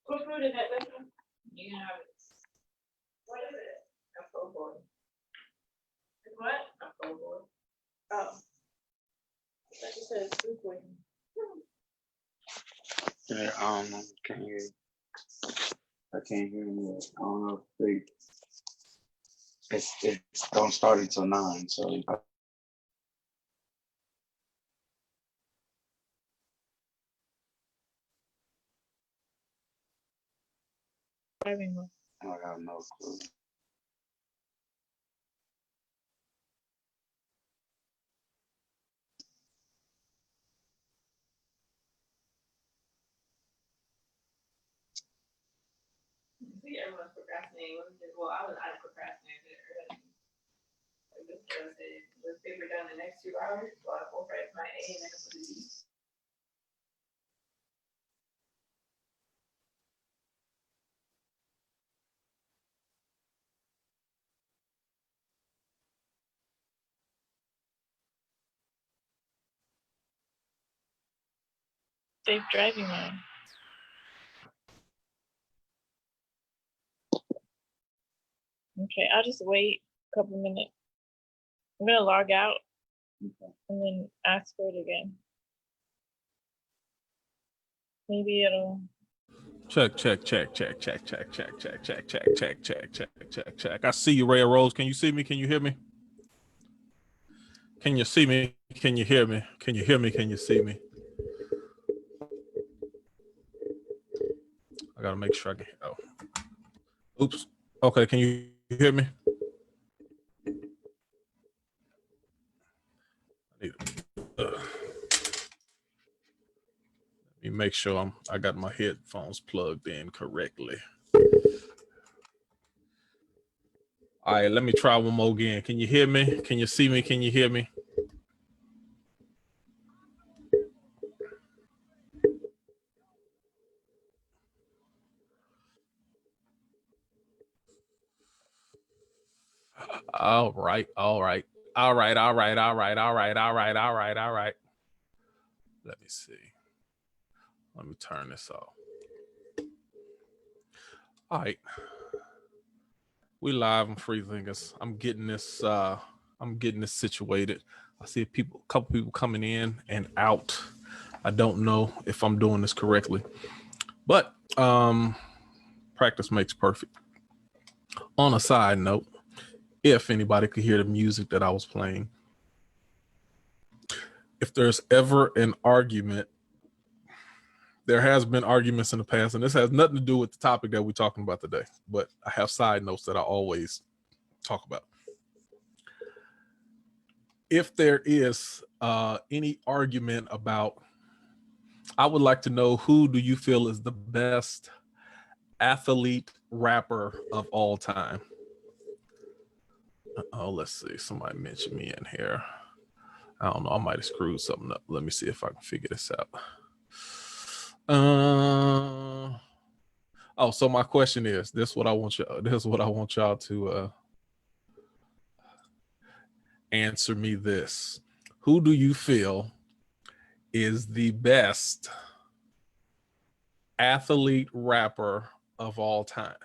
What fruit is that? You can have it. What is it? A po' boy. What? A po' boy. Oh. I thought you said food poisoning. Yeah, I don't know. Can't hear you. I can't hear you. I don't know if it's don't start until 9, so Driving one. I have no clue. See, everyone's procrastinating. Well, I procrastinated early. Like this girl said, let's paper done the next 2 hours. So I will write my A and then I put a D. Safe driving man. Okay, I'll just wait a couple minutes. I'm gonna log out and then ask for it again. Maybe it'll. Check. I see you, Ray Rose. Can you see me? Can you hear me? Can you see me? Can you hear me? Can you hear me? Can you see me? I gotta make sure I can. Oh, oops. Okay, can you hear me? Let me make sure I got my headphones plugged in correctly. All right, let me try one more again. Can you hear me? Can you see me? Can you hear me? All right. Let me see. Let me turn this off. All right. We live on Free Thinkers. I'm getting this situated. I see a couple people coming in and out. I don't know if I'm doing this correctly, but practice makes perfect. On a side note, if anybody could hear the music that I was playing, if there's ever an argument, there has been arguments in the past, and this has nothing to do with the topic that we're talking about today, but I have side notes that I always talk about. If there is any argument about, I would like to know, who do you feel is the best athlete rapper of all time? Oh, let's see. Somebody mentioned me in here. I don't know. I might have screwed something up. Let me see if I can figure this out. Oh, so my question is, this is what I want y'all to answer me this. Who do you feel is the best athlete rapper of all time?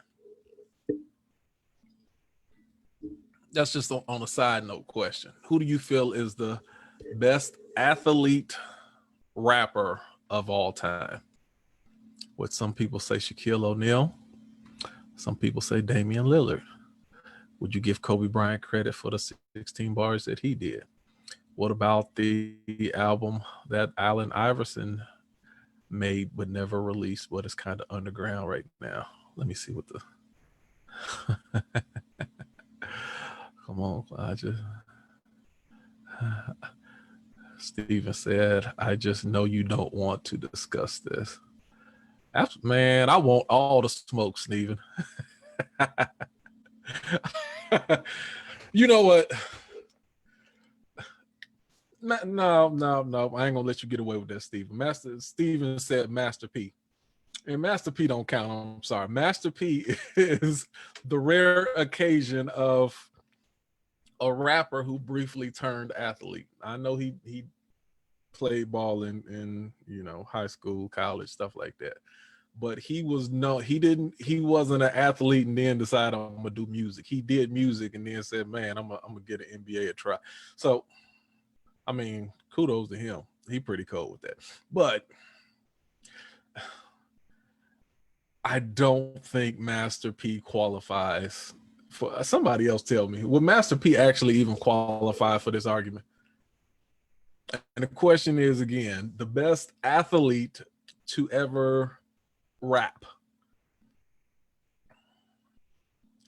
That's just on a side note question. Who do you feel is the best athlete rapper of all time? What some people say Shaquille O'Neal. Some people say Damian Lillard. Would you give Kobe Bryant credit for the 16 bars that he did? What about the album that Allen Iverson made but never released, but it's kind of underground right now? Let me see what the come on, Steven said, I just know you don't want to discuss this. Man, I want all the smoke, Steven. You know what? No, I ain't gonna let you get away with that, Steven. Steven said Master P. And Master P don't count. I'm sorry. Master P is the rare occasion of a rapper who briefly turned athlete. I know he played ball in high school, college, stuff like that. but he wasn't an athlete and then decided I'm gonna do music. He did music and then said, man, I'm gonna get an NBA a try. So I mean, kudos to him. He pretty cool with that. But I don't think Master P qualifies for somebody else tell me. Would Master P actually even qualify for this argument? And the question is again, the best athlete to ever rap.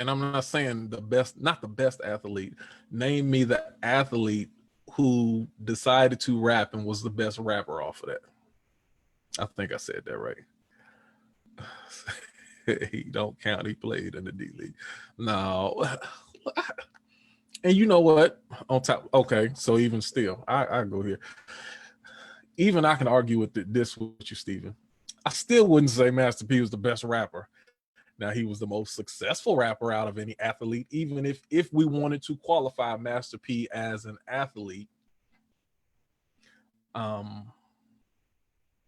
And I'm not saying the best, not the best athlete. Name me the athlete who decided to rap and was the best rapper off of that. I think I said that right. He don't count. He played in the D League. No. And you know what? On top, okay, so even still, I go here. Even I can argue with this with you, Steven. I still wouldn't say Master P was the best rapper. Now, he was the most successful rapper out of any athlete, even if we wanted to qualify Master P as an athlete,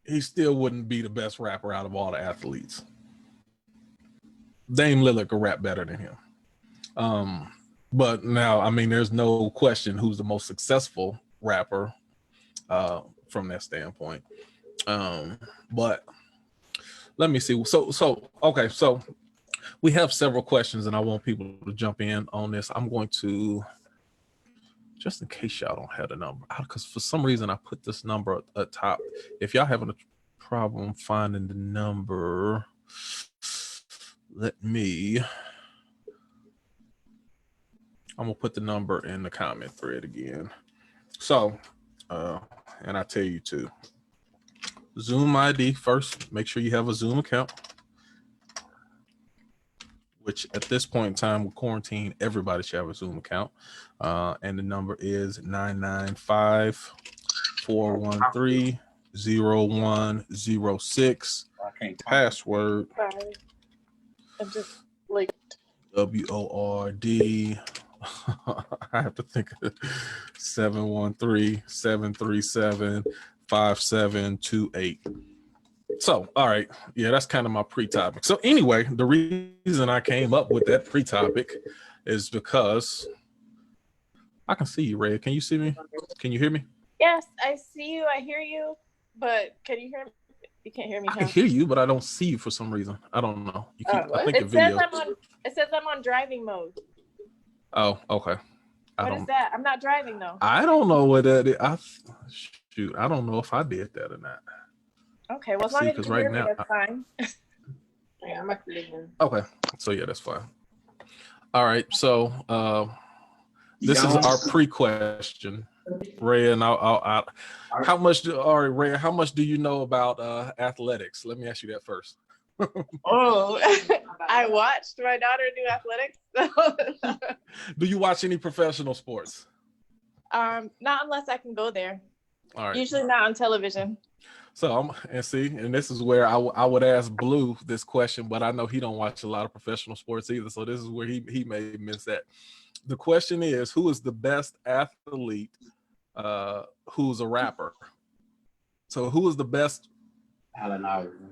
he still wouldn't be the best rapper out of all the athletes. Dame Lillard could rap better than him. But now, I mean, there's no question who's the most successful rapper from that standpoint. But let me see. So okay, so we have several questions and I want people to jump in on this. I'm going to, just in case y'all don't have the number, because for some reason I put this number at top. If y'all having a problem finding the number, I'm gonna put the number in the comment thread again. So, and I tell you too, Zoom ID first, make sure you have a Zoom account, which at this point in time with quarantine, everybody should have a Zoom account. And the number is 995-413-0106. Password. Sorry. I'm just like WORD. I have to think of 713-737-5728. So, all right. Yeah, that's kind of my pre-topic. So anyway, the reason I came up with that pre-topic is because I can see you, Ray. Can you see me? Can you hear me? yes, I see you, I hear you, but can you hear me? You can't hear me. I can hear you, but I don't see you for some reason. I don't know. You keep, I think it says I'm on driving mode. Oh, okay. What is that? I'm not driving though. I don't know what that is. Shoot, I don't know if I did that or not. Okay, well, as long as you can hear me, that's fine. Yeah, I'm actually here. Okay, so yeah, that's fine. All right, so this is our pre-question, Ray, and I'll how much do you know about athletics? Let me ask you that first. Oh, I watched my daughter do athletics. Do you watch any professional sports? Not unless I can go there. All right. Usually not on television. So and this is where I would ask Blue this question, but I know he don't watch a lot of professional sports either. So this is where he may miss that. The question is, who is the best athlete who's a rapper? So who is the best? Allen Iverson.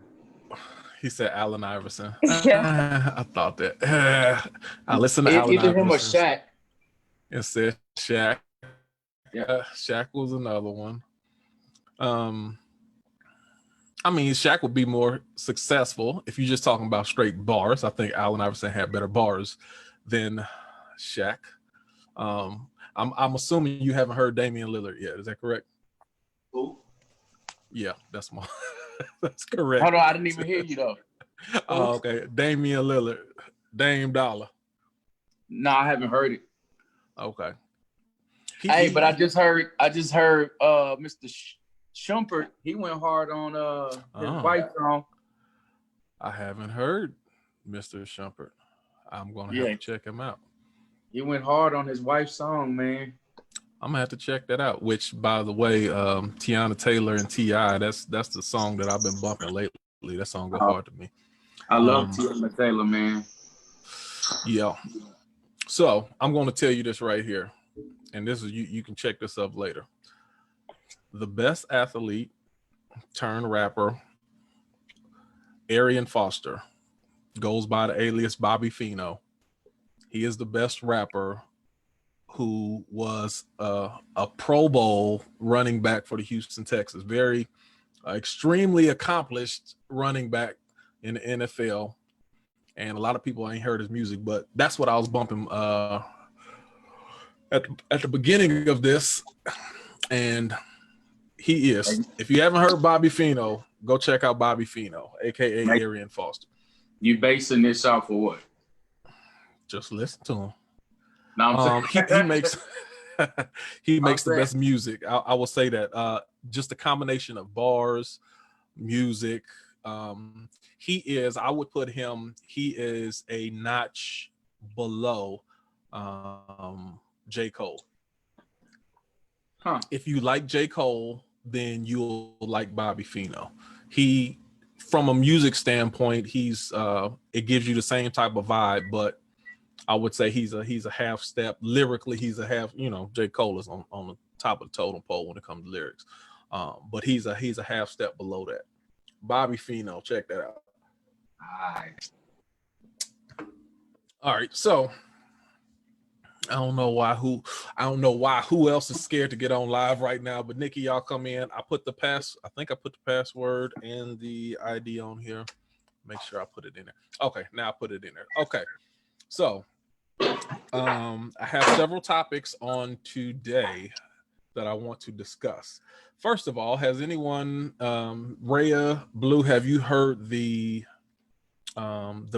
He said Allen Iverson. Yeah. I thought that. I listened to Allen Either Iverson. him or Shaq. It said Shaq. Yeah. Shaq was another one. I mean, Shaq would be more successful if you're just talking about straight bars. I think Allen Iverson had better bars than Shaq. I'm assuming you haven't heard Damian Lillard yet. Is that correct? Who? Yeah, that's correct. Hold on, I didn't even hear you though. Oh, okay. Damian Lillard, Dame Dollar. No, I haven't heard it. Okay. But I just heard Mr. Shumpert, he went hard on his wife's song. I haven't heard Mr. Shumpert. I'm gonna have to check him out. He went hard on his wife's song, man. I'm gonna have to check that out. Which, by the way, Tiana Taylor and T.I., that's the song that I've been bumping lately. That song go hard to me. I love Tiana Taylor, man. Yeah. So I'm gonna tell you this right here, and this is you can check this up later. The best athlete turned rapper Arian Foster goes by the alias Bobby Fino. He is the best rapper who was a Pro Bowl running back for the Houston Texans. Very extremely accomplished running back in the NFL. And a lot of people ain't heard his music, but that's what I was bumping at the beginning of this. And he is. If you haven't heard Bobby Fino, go check out Bobby Fino, aka Arian Foster. You basing this off of what? Just listen to him. No, he makes he makes the best music. I will say that. Just a combination of bars, music. He is. I would put him. He is a notch below J. Cole. Huh. If you like J. Cole, then you'll like Bobby Fino. He, from a music standpoint, he's it gives you the same type of vibe, but I would say he's a half step lyrically. He's a half, J. Cole is on the top of the totem pole when it comes to lyrics, but he's a half step below that. Bobby Fino, check that out. All right, so I don't know why who else is scared to get on live right now, but Nikki, y'all come in. I put the password and the ID on here. Make sure I put it in there. Okay, now I put it in there. Okay, so I have several topics on today that I want to discuss. First of all, has anyone, Rhea, Blue, have you heard the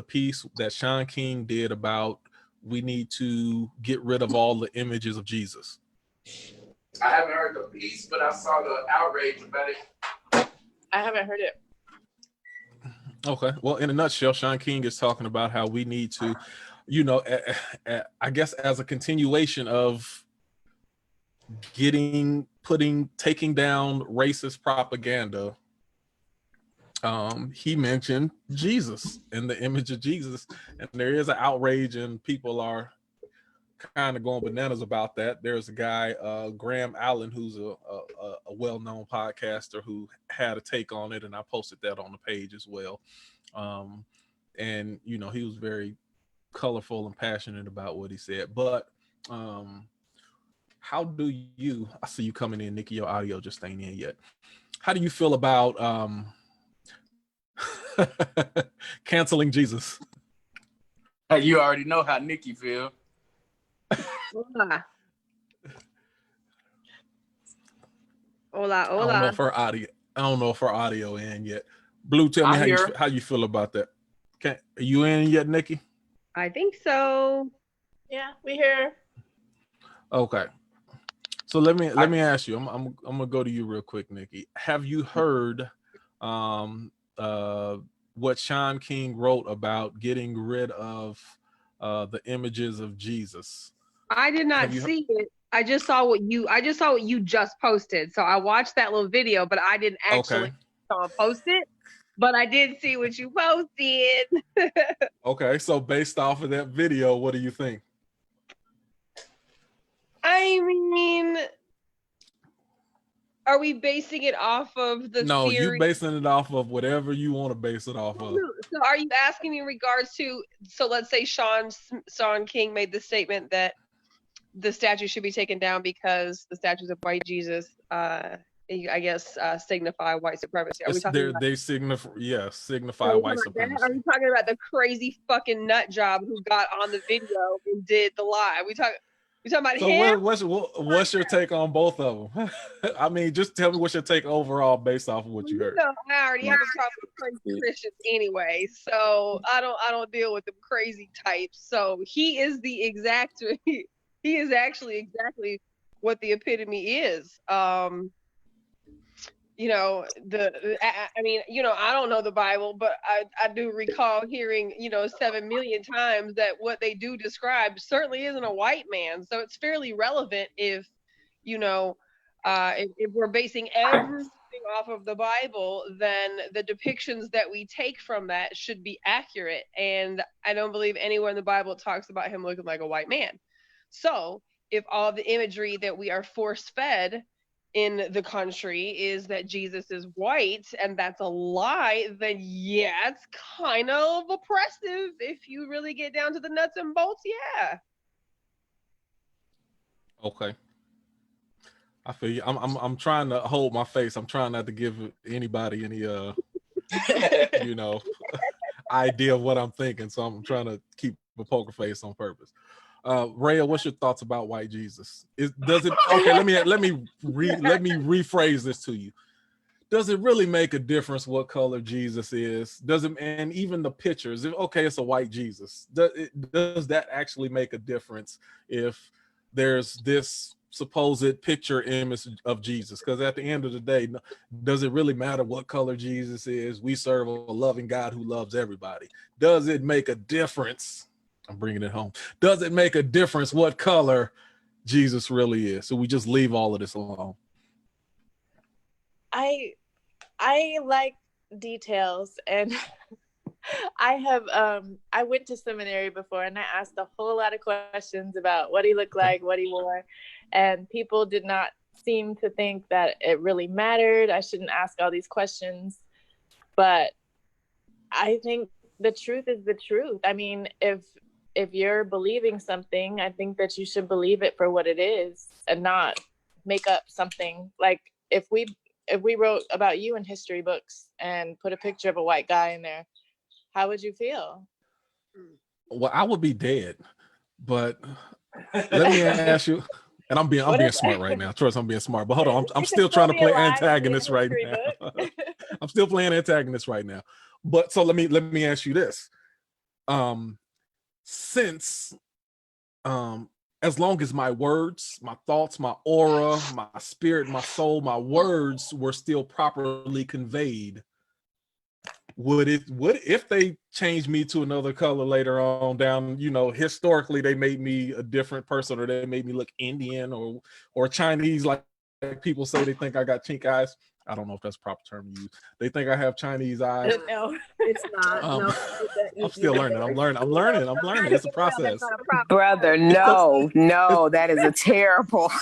piece that Sean King did about we need to get rid of all the images of Jesus? I haven't heard the piece, but I saw the outrage about it. I haven't heard it. Okay. Well, in a nutshell, Sean King is talking about how we need to, I guess as a continuation of taking down racist propaganda, he mentioned Jesus and the image of Jesus, and there is an outrage and people are kind of going bananas about that. There's a guy, Graham Allen, who's a well-known podcaster, who had a take on it, and I posted that on the page as well. And he was very colorful and passionate about what he said. But how do you? I see you coming in, Nikki. Your audio just ain't in yet. How do you feel about canceling Jesus? You already know how Nikki feel. Hola. I don't know if her audio in yet. Blue, tell me how you feel about that. Are you in yet, Nikki? I think so. Yeah, we hear. Okay. So let me ask you. I'm gonna go to you real quick, Nikki. Have you heard what Sean King wrote about getting rid of the images of Jesus? I did not see it. I just saw what you just posted. So I watched that little video, but I didn't actually post it. But I did see what you posted. Okay, so based off of that video, what do you think? I mean, are we basing it off of the No, theory? you basing it off of whatever you want to base it off of. So are you asking in regards to, so let's say Sean King made the statement that the statue should be taken down because the statues of white Jesus, I guess, signify white supremacy. Are we talking about they signify white supremacy. Are we talking about the crazy fucking nut job who got on the video and did the lie? We talking about him? What's your take on both of them? I mean, just tell me what's your take overall based off of what you heard. I already have a problem with crazy Christians anyway, so I don't deal with them crazy types. So he is he is actually exactly what the epitome is. I don't know the Bible, but I do recall hearing, 7 million times that what they do describe certainly isn't a white man. So it's fairly relevant if we're basing everything off of the Bible, then the depictions that we take from that should be accurate. And I don't believe anywhere in the Bible talks about him looking like a white man. So if all the imagery that we are force fed in the country is that Jesus is white and that's a lie, then yeah, it's kind of oppressive if you really get down to the nuts and bolts. Yeah. Okay. I feel you. I'm trying to hold my face. I'm trying not to give anybody any you know, idea of what I'm thinking. So I'm trying to keep a poker face on purpose. Rhea, what's your thoughts about white Jesus? Does it okay, let me rephrase this to you. Does it really make a difference what color Jesus is? Does it, and even the pictures, okay, it's a white Jesus. Does that actually make a difference if there's this supposed picture image of Jesus? Because at the end of the day, does it really matter what color Jesus is? We serve a loving God who loves everybody. Does it make a difference? I'm bringing it home. Does it make a difference what color Jesus really is? So we just leave all of this alone. I like details, and I went to seminary before, and I asked a whole lot of questions about what he looked like, what he wore, and people did not seem to think that it really mattered. I shouldn't ask all these questions, but I think the truth is the truth. I mean, if you're believing something, I think that you should believe it for what it is and not make up something. Like if we wrote about you in history books and put a picture of a white guy in there, how would you feel? Well, I would be dead, but let me ask you, and I'm being smart right now. Trust, I'm being smart, but hold on, I'm still trying to play antagonist right now. I'm still playing antagonist right now. But so let me ask you this. Since as long as my words, my thoughts, my aura, my spirit, my soul, my words were still properly conveyed, would if they changed me to another color later on down, historically they made me a different person, or they made me look Indian or Chinese, like people say they think I got chink eyes. I don't know if that's a proper term to use. They think I have Chinese eyes. No, it's not. No, I'm still learning. I'm learning. It's a process. Brother, no, that is a terrible.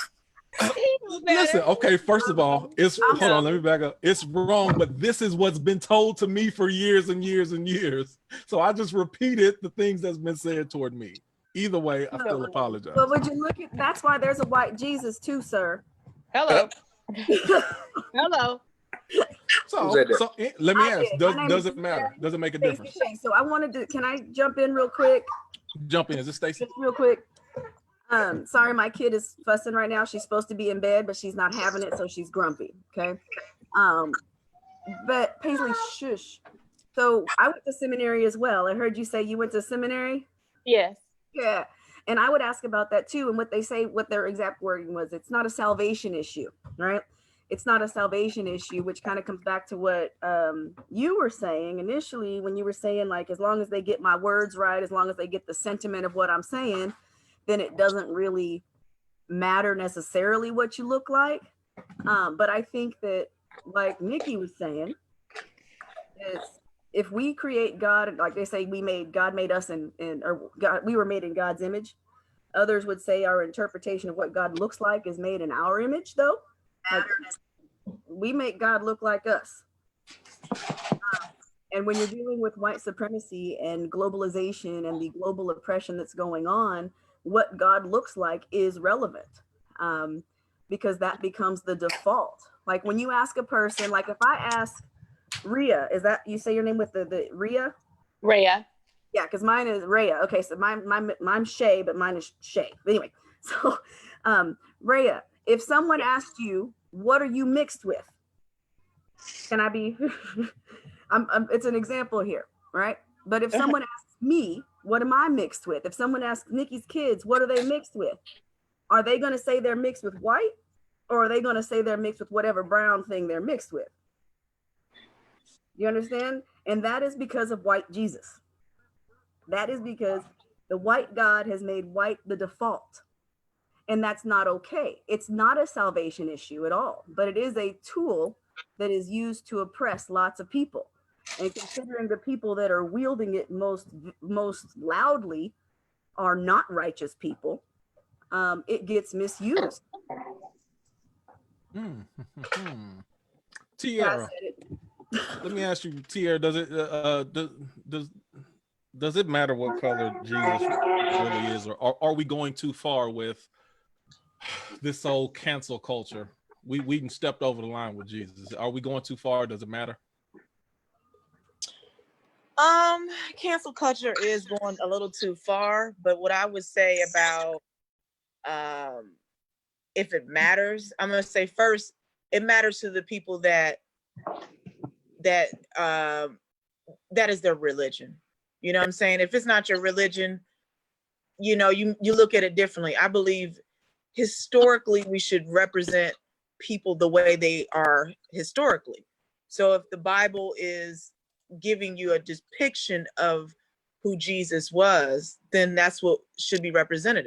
Listen, okay, first of all, hold on, let me back up. It's wrong, but this is what's been told to me for years and years and years. So I just repeated the things that's been said toward me. Either way, I still apologize. But would you look at, that's why there's a white Jesus too, sir. Hello. Hello. So let me ask, does it matter? Does it make a difference? So I wanted to, can I jump in real quick? Jump in. Is it Stacy? Real quick. Sorry, my kid is fussing right now. She's supposed to be in bed, but she's not having it, so she's grumpy. Okay. But Paisley, shush. So I went to seminary as well. I heard you say you went to seminary. Yes. Yeah. And I would ask about that too. And what they say, what their exact wording was, it's not a salvation issue, right? It's not a salvation issue, which kind of comes back to what you were saying initially when you were saying, like, as long as they get my words right, as long as they get the sentiment of what I'm saying, then it doesn't really matter necessarily what you look like. But I think that, like Nikki was saying, is if we create God, like they say, God made us we were made in God's image. Others would say our interpretation of what God looks like is made in our image, though. Like, we make God look like us. And when you're dealing with white supremacy and globalization and the global oppression that's going on, what God looks like is relevant, because that becomes the default. Like when you ask a person, like if I ask Rhea, is that, you say your name with the Rhea? Rhea. Yeah, because mine is Rhea. Okay, so mine's Shay, but mine is Shay. Anyway, so Rhea, if someone asked you, what are you mixed with? Can I be, it's an example here, right? But if someone asks me, what am I mixed with? If someone asks Nikki's kids, what are they mixed with? Are they going to say they're mixed with white? Or are they going to say they're mixed with whatever brown thing they're mixed with? You understand? And that is because of white Jesus. That is because the white God has made white the default. And that's not okay. It's not a salvation issue at all, but it is a tool that is used to oppress lots of people. And considering the people that are wielding it most loudly are not righteous people, it gets misused. Tierra, let me ask you, Tierra, does it matter what color Jesus really is, or are we going too far with this old cancel culture? We stepped over the line with Jesus. Are we going too far? Does it matter? Cancel culture is going a little too far, but what I would say about if it matters, I'm gonna say first, it matters to the people that is their religion. You know what I'm saying? If it's not your religion, you know, you look at it differently. I believe historically we should represent people the way they are historically. So if the Bible is giving you a depiction of who Jesus was, then that's what should be represented.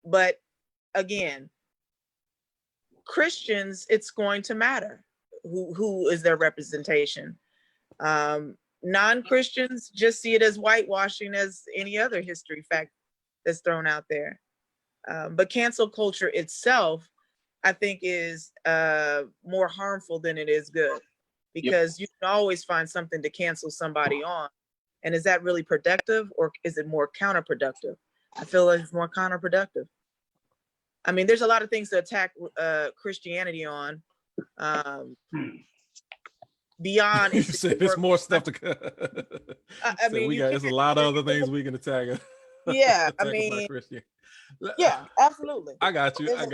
But again, Christians, it's going to matter who is their representation. Non-Christians just see it as whitewashing as any other history fact that's thrown out there. But cancel culture itself, I think, is more harmful than it is good, because you can always find something to cancel somebody on. And is that really productive, or is it more counterproductive? I feel like it's more counterproductive. I mean, there's a lot of things to attack Christianity on. Beyond there's more stuff to I mean, there's a lot of other things we can attack it. Yeah, I mean, yeah, absolutely. I got you. I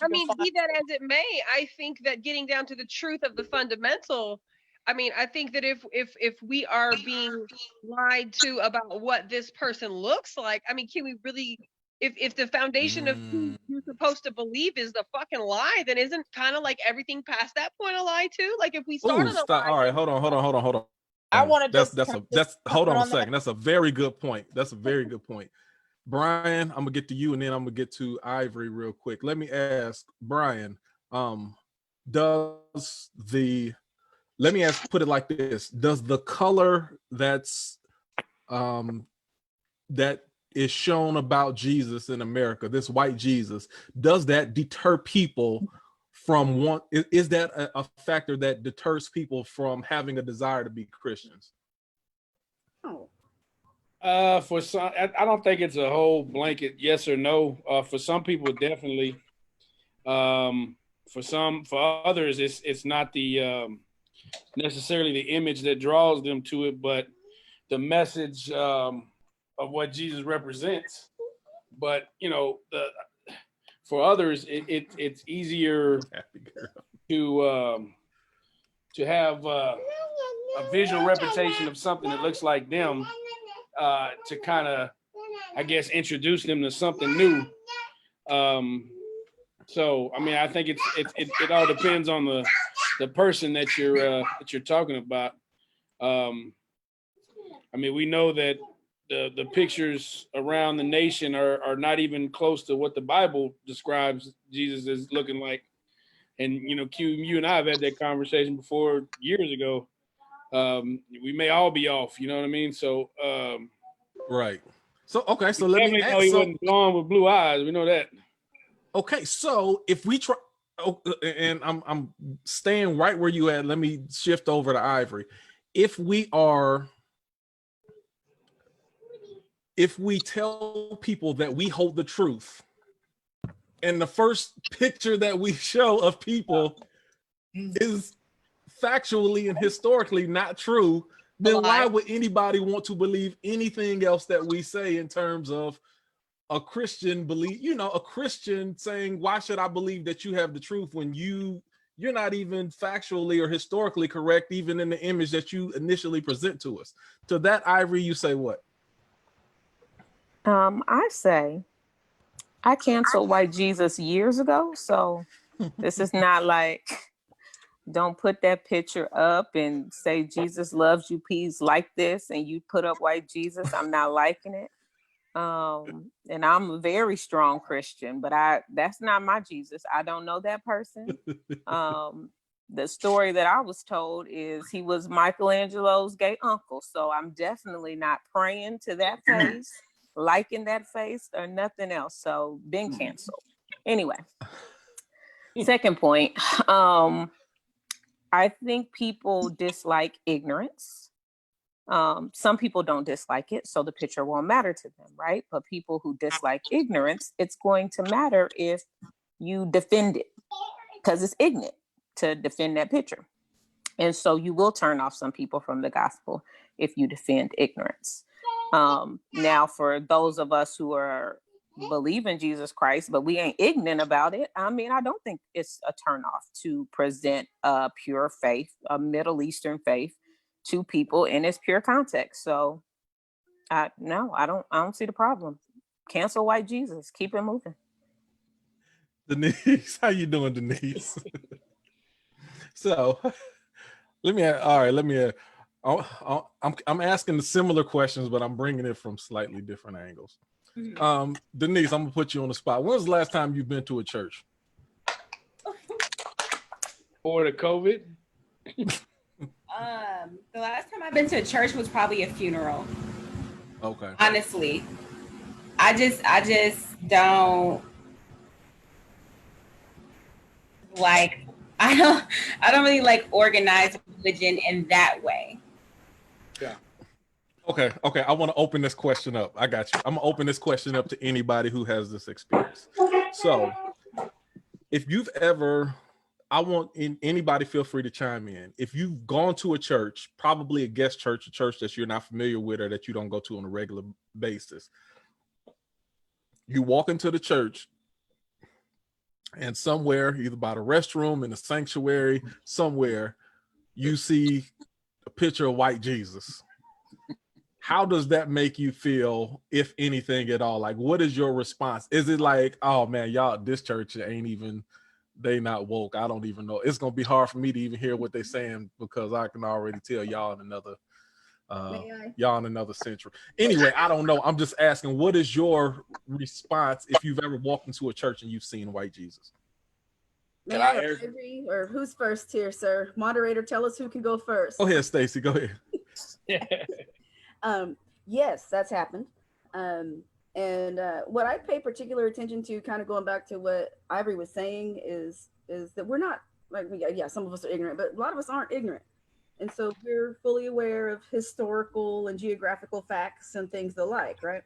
mean, be that as it may, I think that getting down to the truth of the fundamental, I mean, I think that if we are being lied to about what this person looks like, I mean, can we really, if the foundation of who you're supposed to believe is the fucking lie, then isn't kind of like everything past that point a lie too? Like if we start on a lie. All right, hold on. I want to that's hold on a second. That's a very good point. Brian, I'm gonna get to you, and then I'm gonna get to Ivory real quick. Let me ask Brian, let me put it like this: does the color that is shown about Jesus in America, this white Jesus, does that deter people from is that a factor that deters people from having a desire to be Christians? For some, I don't think it's a whole blanket yes or no. For some people, definitely. For others, it's not the necessarily the image that draws them to it, but the message of what Jesus represents. But you know, for others, it's easier to have a visual representation of something that looks like them. To kind of, I guess, introduce them to something new. So, I mean, I think it all depends on the person that you're talking about. I mean, we know that the pictures around the nation are not even close to what the Bible describes Jesus as looking like. And you know, Q, you and I have had that conversation before years ago. We may all be off, you know what I mean? So right. So okay, so let me know he wasn't blonde with blue eyes. We know that. Okay, so if we try, and I'm staying right where you at. Let me shift over to Ivory. If we tell people that we hold the truth, and the first picture that we show of people is factually and historically not true, then why would anybody want to believe anything else that we say in terms of a Christian belief? You know, a Christian saying, why should I believe that you have the truth when you're not even factually or historically correct, even in the image that you initially present to us? To that, Ivory, you say what? I say I canceled white Jesus years ago, so this is not like, don't put that picture up and say Jesus loves you, please like this, and you put up white Jesus. I'm not liking it. And I'm a very strong Christian, but that's not my Jesus. I don't know that person. The story that I was told is he was Michelangelo's gay uncle. So I'm definitely not praying to that face, liking that face, or nothing else. So been canceled. Anyway, second point. I think people dislike ignorance. Some people don't dislike it, so the picture won't matter to them, right? But people who dislike ignorance, it's going to matter if you defend it, because it's ignorant to defend that picture. And so you will turn off some people from the gospel if you defend ignorance. Now, for those of us who are believe in Jesus Christ, but we ain't ignorant about it, I mean, I don't think it's a turnoff to present a pure faith, a Middle Eastern faith, to people in its pure context. So no, I don't see the problem. Cancel white Jesus. Keep it moving. Denise, how you doing, Denise? So I'm asking the similar questions, but I'm bringing it from slightly different angles. Denise, I'm gonna put you on the spot. When was the last time you've been to a church? Or the COVID? The last time I've been to a church was probably a funeral. Okay. Honestly, I just don't like. I don't really like organized religion in that way. Yeah. Okay. I want to open this question up. I got you. I'm gonna open this question up to anybody who has this experience. So, if you've ever, anybody feel free to chime in. If you've gone to a church, probably a guest church, a church that you're not familiar with or that you don't go to on a regular basis, you walk into the church and somewhere, either by the restroom, in the sanctuary, somewhere, you see a picture of white Jesus. How does that make you feel, if anything at all? Like, what is your response? Is it like, oh man, y'all, this church they not woke. I don't even know. It's gonna be hard for me to even hear what they're saying because I can already tell y'all in another century. Anyway, I don't know. I'm just asking, what is your response if you've ever walked into a church and you've seen white Jesus? May I agree? Or who's first here, sir? Moderator, tell us who can go first. Go ahead, Stacy. Go ahead. Yes, that's happened. And what I pay particular attention to, kind of going back to what Ivory was saying, is that we're not like, some of us are ignorant, but a lot of us aren't ignorant. And so we're fully aware of historical and geographical facts and things the like, right?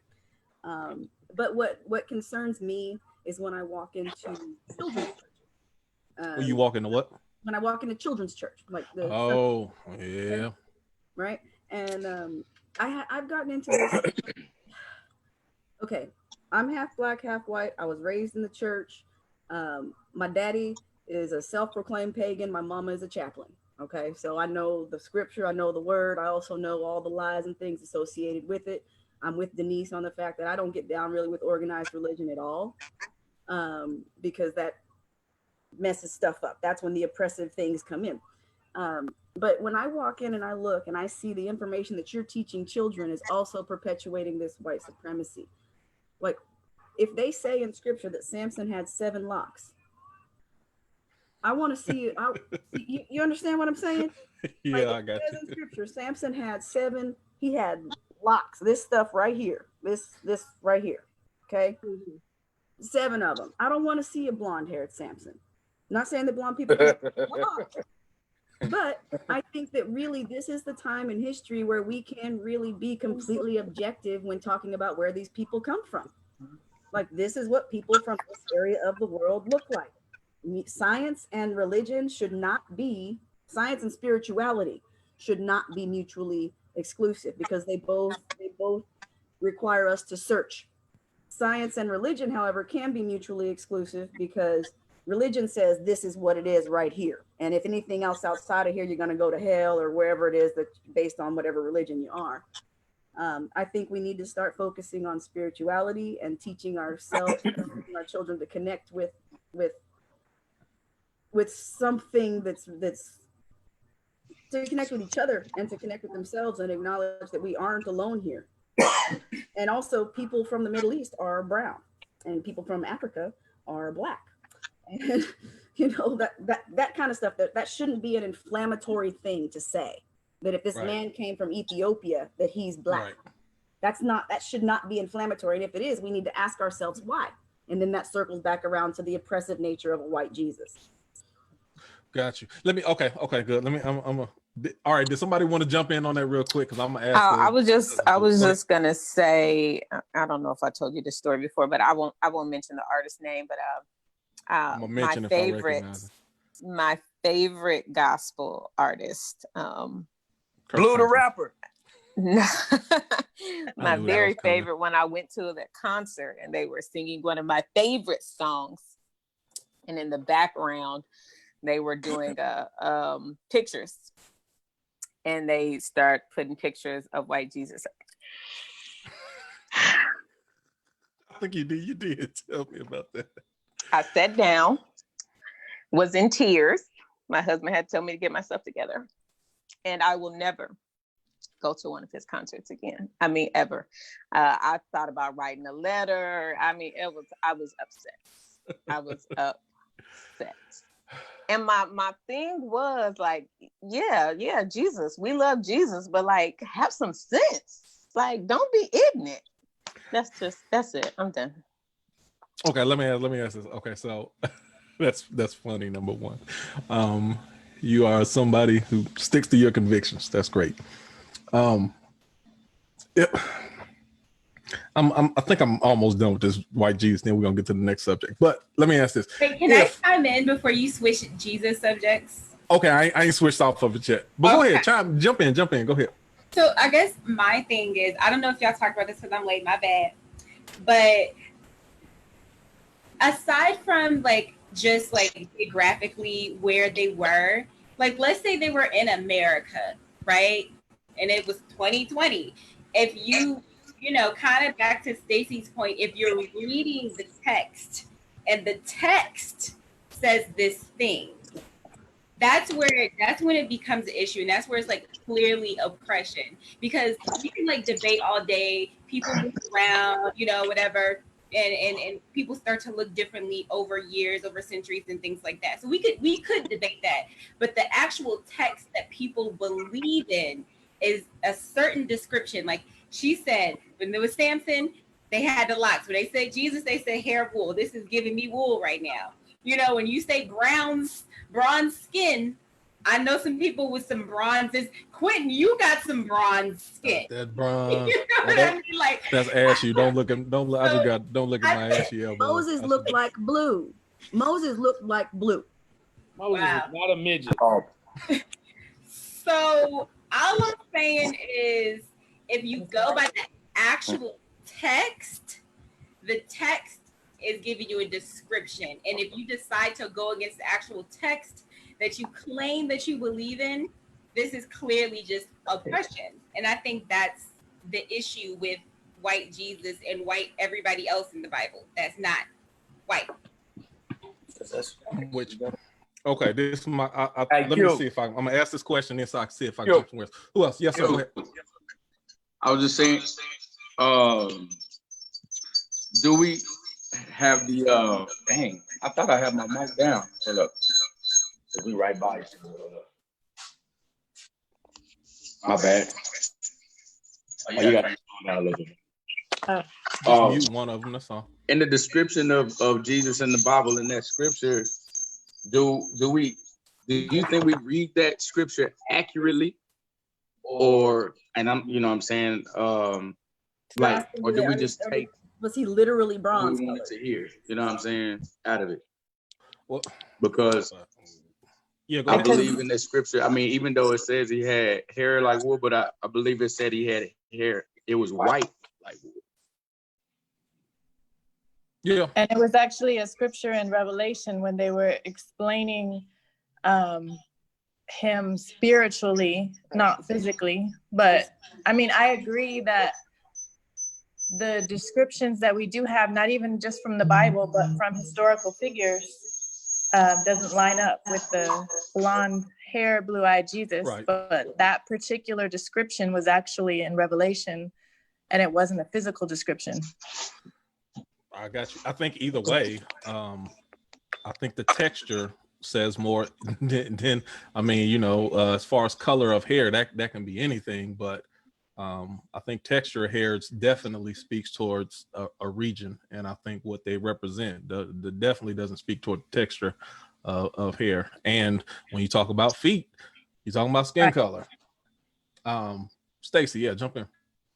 But what concerns me is when I walk into children's church. When you walk into what? When I walk into children's church, like the yeah, right. And I've gotten into this. Okay, I'm half black, half white. I was raised in the church. My daddy is a self-proclaimed pagan. My mama is a chaplain. Okay, so I know the scripture, I know the word. I also know all the lies and things associated with it. I'm with Denise on the fact that I don't get down really with organized religion at all, because that messes stuff up. That's when the oppressive things come in. But when I walk in and I look and I see the information that you're teaching children is also perpetuating this white supremacy. Like, if they say in scripture that Samson had 7 locks, I want to see it. You understand what I'm saying? Yeah, like, I got it says you. in scripture, Samson had 7. He had locks. This stuff right here. This right here. Okay. 7 of them. I don't want to see a blonde-haired Samson. Not saying that blonde people can't be blonde. But I think that really this is the time in history where we can really be completely objective when talking about where these people come from. Like, this is what people from this area of the world look like. Science and religion should not be, science and spirituality should not be mutually exclusive, because they both require us to search. Science and religion, however, can be mutually exclusive, because religion says this is what it is right here. And if anything else outside of here, you're going to go to hell or wherever it is that based on whatever religion you are. I think we need to start focusing on spirituality and teaching ourselves, teaching our children to connect with something that's to connect with each other and to connect with themselves and acknowledge that we aren't alone here. And also, people from the Middle East are brown and people from Africa are black. And that kind of stuff, that shouldn't be an inflammatory thing to say, that if this man came from Ethiopia, that he's black. That should not be inflammatory. And if it is, we need to ask ourselves why. And then that circles back around to the oppressive nature of a white Jesus. Got you. Let me. Okay. Good. Let me. All right. Did somebody want to jump in on that real quick? Because I'm gonna ask. I was just gonna say, I don't know if I told you this story before, but I won't mention the artist's name, but I'm gonna mention my favorite gospel artist, Blue the Rapper. My very favorite when I went to the concert and they were singing one of my favorite songs, and in the background they were doing pictures, and they start putting pictures of white Jesus. I think you did tell me about that. I sat down, was in tears. My husband had to tell me to get myself together, and I will never go to one of his concerts again. I mean, ever. I thought about writing a letter. I mean, I was upset. I was upset. And my thing was like, yeah, Jesus. We love Jesus, but like, have some sense. Like, don't be ignorant. That's it. I'm done. Okay, let me ask this. Okay, so that's funny. Number one, you are somebody who sticks to your convictions. That's great. I think I'm almost done with this white Jesus. Then we're gonna get to the next subject. But let me ask this. Wait, can I chime in before you switch Jesus subjects? Okay, I ain't switched off of it yet. But okay. Go ahead, jump in. Go ahead. So I guess my thing is, I don't know if y'all talked about this because I'm late, my bad. But aside from like just like geographically where they were, like let's say they were in America, right? And it was 2020. If you kind of back to Stacy's point, if you're reading the text and the text says this thing, that's when it becomes an issue. And that's where it's like clearly oppression, because you can like debate all day, people move around, whatever. And people start to look differently over years, over centuries, and things like that. So we could debate that. But the actual text that people believe in is a certain description. Like she said, when there was Samson, they had the locks. When they said Jesus, they said hair of wool. This is giving me wool right now. When you say bronze skin, I know some people with some bronzes. Quentin, you got some bronze skin. That bronze. You know what I mean? Like that's ashy. Don't look at my ashy elbow. Moses looked like blue. Moses looked like blue. Moses is not a midget. So all I'm saying is, if you go by the actual text, the text is giving you a description. And if you decide to go against the actual text that you claim that you believe in, this is clearly just oppression. And I think that's the issue with white Jesus and white everybody else in the Bible that's not white. Okay, this is my. let me see if I'm gonna ask this question, then so I can see if I can jump somewhere. Who else? Yes, sir. Go ahead. I was just saying, do we have the dang? I thought I had my mic down. Hold up. We right by you. My bad. Oh, you got to down a little bit. Mute one of them. That's all. In the description of Jesus in the Bible, in that scripture, do you think we read that scripture accurately, or I'm saying like, or do we just take? Was he literally bronze? We wanted to hear, what I'm saying, out of it. Well, because I believe in that scripture. I mean, even though it says he had hair like wool, but I believe it said he had hair. It was white like wool. Yeah. And it was actually a scripture in Revelation when they were explaining him spiritually, not physically. But I mean, I agree that the descriptions that we do have, not even just from the Bible, but from historical figures, doesn't line up with the blonde hair, blue-eyed Jesus. Right. But that particular description was actually in Revelation, and it wasn't a physical description. I got you. I think either way, I think the texture says more than I mean, as far as color of hair, that can be anything, but I think texture of hair definitely speaks towards a region, and I think what they represent the definitely doesn't speak toward the texture of hair. And when you talk about feet, you're talking about skin color. Stacy, yeah, jump in.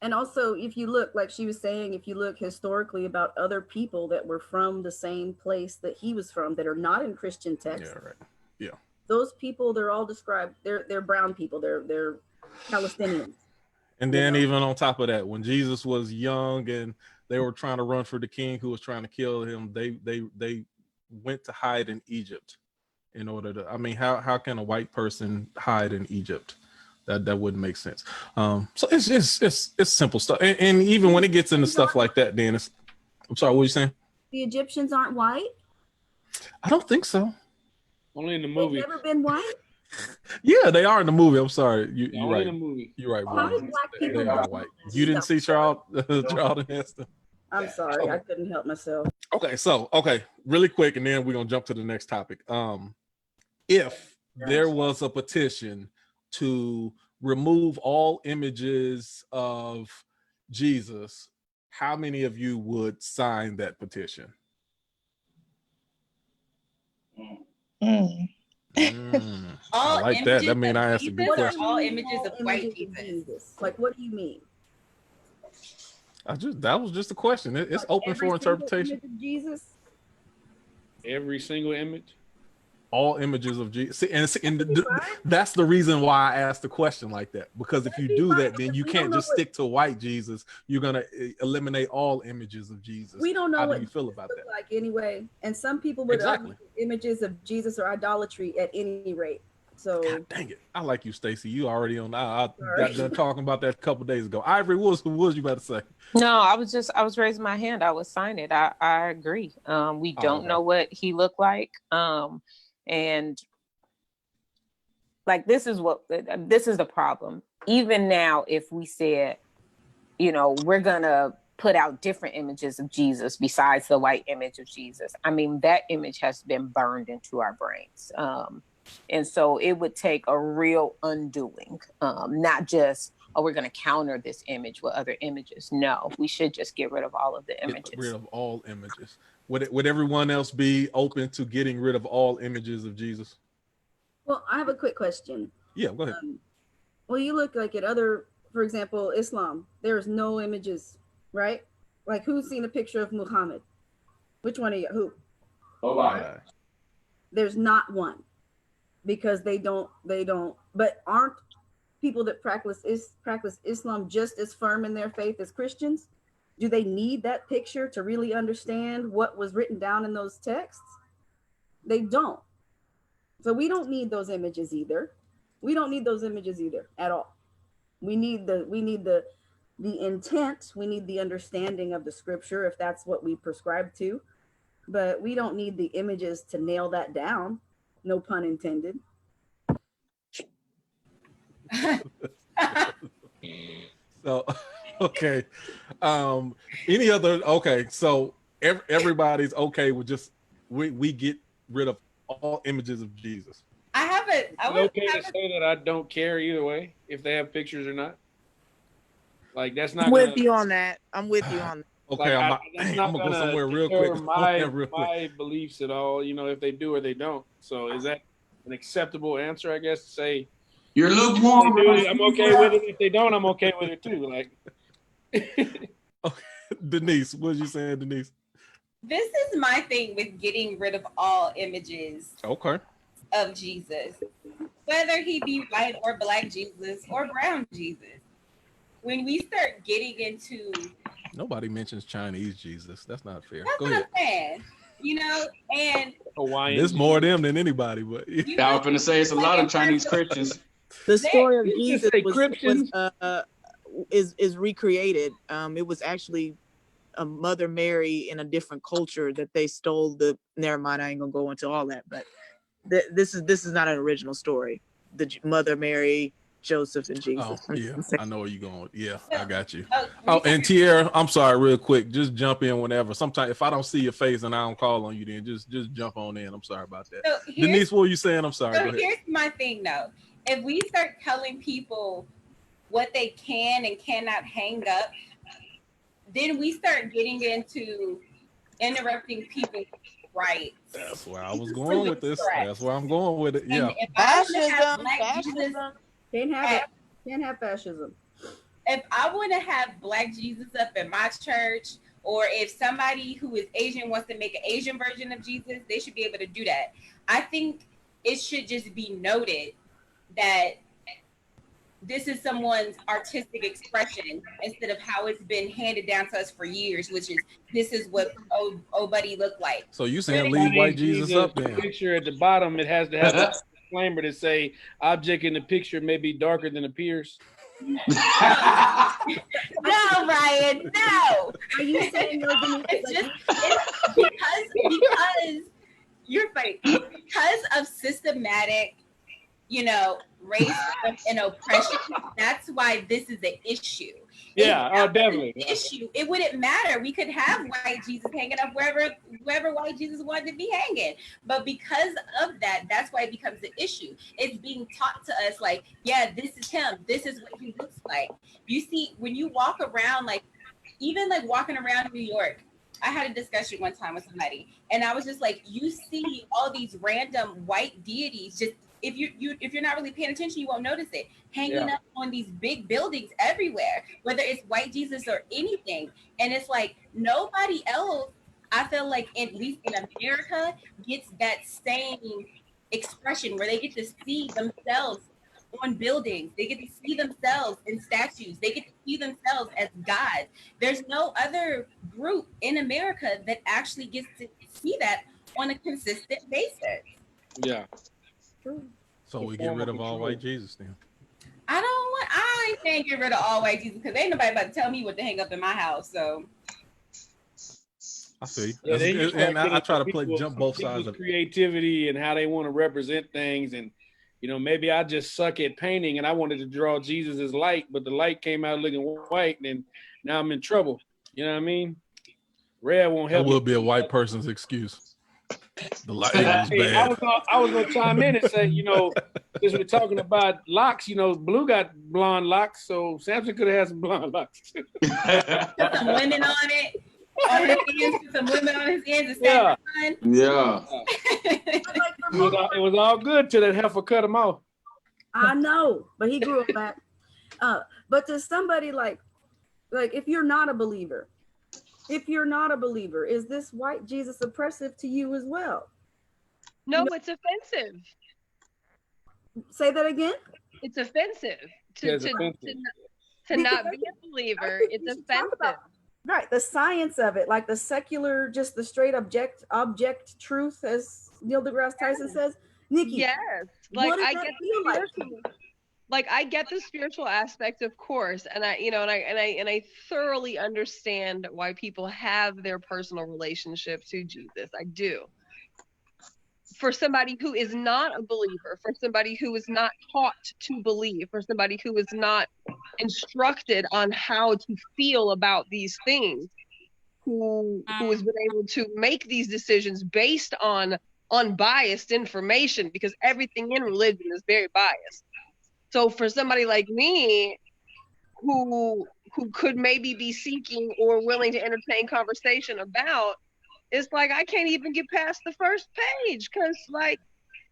And also, if you look, like she was saying, if you look historically about other people that were from the same place that he was from, that are not in Christian texts, Yeah, right. Yeah. Those people, they're all described. They're brown people. They're Palestinians. And then even on top of that, when Jesus was young and they were trying to run for the king who was trying to kill him, they went to hide in Egypt in order to. I mean, how can a white person hide in Egypt? That wouldn't make sense. So it's simple stuff. And even when it gets into stuff like that, then it's. I'm sorry, what were you saying? The Egyptians aren't white. I don't think so. Only in the movie. They've never been white. Yeah, they are in the movie. I'm sorry. You're Only right. in the movie. You're right. How does black people They are know white. this You didn't stuff? see Charlton Heston? I'm sorry, I couldn't help myself. Okay, really quick, and then we're gonna jump to the next topic. If there was a petition to remove all images of Jesus, how many of you would sign that petition? I like that. That means I asked a good question. All images of white Jesus. Like, what do you mean? That was just a question. It's open for interpretation. Jesus. Every single image. All images of Jesus. That's the reason why I asked the question like that. Because if you do that, then you can't just stick to white Jesus. You're gonna eliminate all images of Jesus. We don't know how do you feel about that? Like anyway, and some people would argue images of Jesus are idolatry at any rate. So God dang it! I like you, Stacy. You already on. I got done talking about that a couple days ago. Ivory, what was you about to say? No, I was raising my hand. I was sign it. I agree. We don't know what he looked like. And like this is the problem. Even now, if we said, we're gonna put out different images of Jesus besides the white image of Jesus, I mean, that image has been burned into our brains. And so it would take a real undoing, not just, we're going to counter this image with other images. No, we should just get rid of all of the images. Get rid of all images. Would everyone else be open to getting rid of all images of Jesus? Well, I have a quick question. Yeah, go ahead. Well, you look like at other, for example, Islam, there's no images, right? Like, who's seen a picture of Muhammad? Which one of you? Who? Nobody. There's not one. Because they don't, but aren't people that practice Islam just as firm in their faith as Christians? Do they need that picture to really understand what was written down in those texts? They don't. So we don't need those images either. We don't need those images either at all. We need the intent. We need the understanding of the scripture if that's what we prescribe to, but we don't need the images to nail that down. No pun intended. So, okay. Any other? Okay. So everybody's okay with just we get rid of all images of Jesus. It's okay to say that I don't care either way if they have pictures or not. Like that's not. I'm with you on that. Okay, like, I'm gonna go somewhere real quick. My beliefs at all, if they do or they don't. So is that an acceptable answer? I guess to say you're lukewarm. I'm okay with it. If they don't, I'm okay with it too. Like, okay. Denise, what are you saying, Denise? This is my thing with getting rid of all images. Okay. Of Jesus, whether he be white or black Jesus or brown Jesus. When we start getting into, nobody mentions Chinese Jesus. That's not fair. That's Go ahead. what I'm saying. And Hawaiian. There's more of them than anybody, but I was gonna say it's a lot of Chinese Christians. The story of Jesus is recreated. It was actually a Mother Mary in a different culture that they stole the. Never mind, I ain't gonna go into all that, but this is not an original story. The Mother Mary, Joseph, and Jesus. Oh, yeah, I know where you're going. Yeah, I got you. And Tierra, I'm sorry, real quick, just jump in whenever. Sometimes if I don't see your face and I don't call on you, then just jump on in. I'm sorry about that. So Denise, what were you saying? I'm sorry. So here's my thing, though. If we start telling people what they can and cannot hang up, then we start getting into interrupting people's rights. That's where I was going with this. That's where I'm going with it. And Yeah. if I want to have Fascism, Black Jesus, fascism. Can't have it. Can't have fascism. if I want to have Black Jesus up in my church, or if somebody who is Asian wants to make an Asian version of Jesus, they should be able to do that. I think it should just be noted that this is someone's artistic expression instead of how it's been handed down to us for years, which is this is what old buddy looked like. So you saying leave white Jesus up The there? picture at the bottom, it has to have a disclaimer to say object in the picture may be darker than appears. No, Ryan, no. Are you saying those It's because you're right. Because of systematic, racism and oppression, that's why this is an issue. Yeah, definitely. Issue. It wouldn't matter. We could have white Jesus hanging up wherever white Jesus wanted to be hanging. But because of that, that's why it becomes an issue. It's being taught to us like, yeah, this is him. This is what he looks like. You see, when you walk around, even walking around New York, I had a discussion one time with somebody, and I was just like, you see all these random white deities just, if you're not really paying attention, you won't notice it, hanging up on these big buildings everywhere, whether it's white Jesus or anything. And it's like nobody else, I feel like, at least in America, gets that same expression where they get to see themselves on buildings. They get to see themselves in statues. They get to see themselves as God. There's no other group in America that actually gets to see that on a consistent basis. Yeah. So we get rid of all white Jesus then? I can't get rid of all white Jesus because ain't nobody about to tell me what to hang up in my house. So I see. Yeah, And I try to jump both sides of it. Creativity and how they want to represent things. And, maybe I just suck at painting and I wanted to draw Jesus as light, but the light came out looking white, and now I'm in trouble. You know what I mean? Red won't help. That will be a white person's excuse. The light is Hey, bad. I was gonna chime in and say, since we're talking about locks, Blue got blonde locks, so Samson could have had some blonde locks. put some women on it. On his hands, put some women on his hands and Yeah. But It was all good till that heifer cut him off. I know, but he grew up back. But to somebody like if you're not a believer, is this white Jesus oppressive to you as well? No, it's offensive. Say that again. It's offensive to not be a believer. It's offensive. Right, the science of it, like the secular, just the straight object truth, as Neil deGrasse Tyson says. Nikki, yes, what does that feel like? I get the spiritual aspect, of course, and I thoroughly understand why people have their personal relationship to Jesus. I do. For somebody who is not a believer, for somebody who is not taught to believe, for somebody who is not instructed on how to feel about these things, who has been able to make these decisions based on unbiased information, because everything in religion is very biased. So for somebody like me, who could maybe be seeking or willing to entertain conversation about, it's like I can't even get past the first page because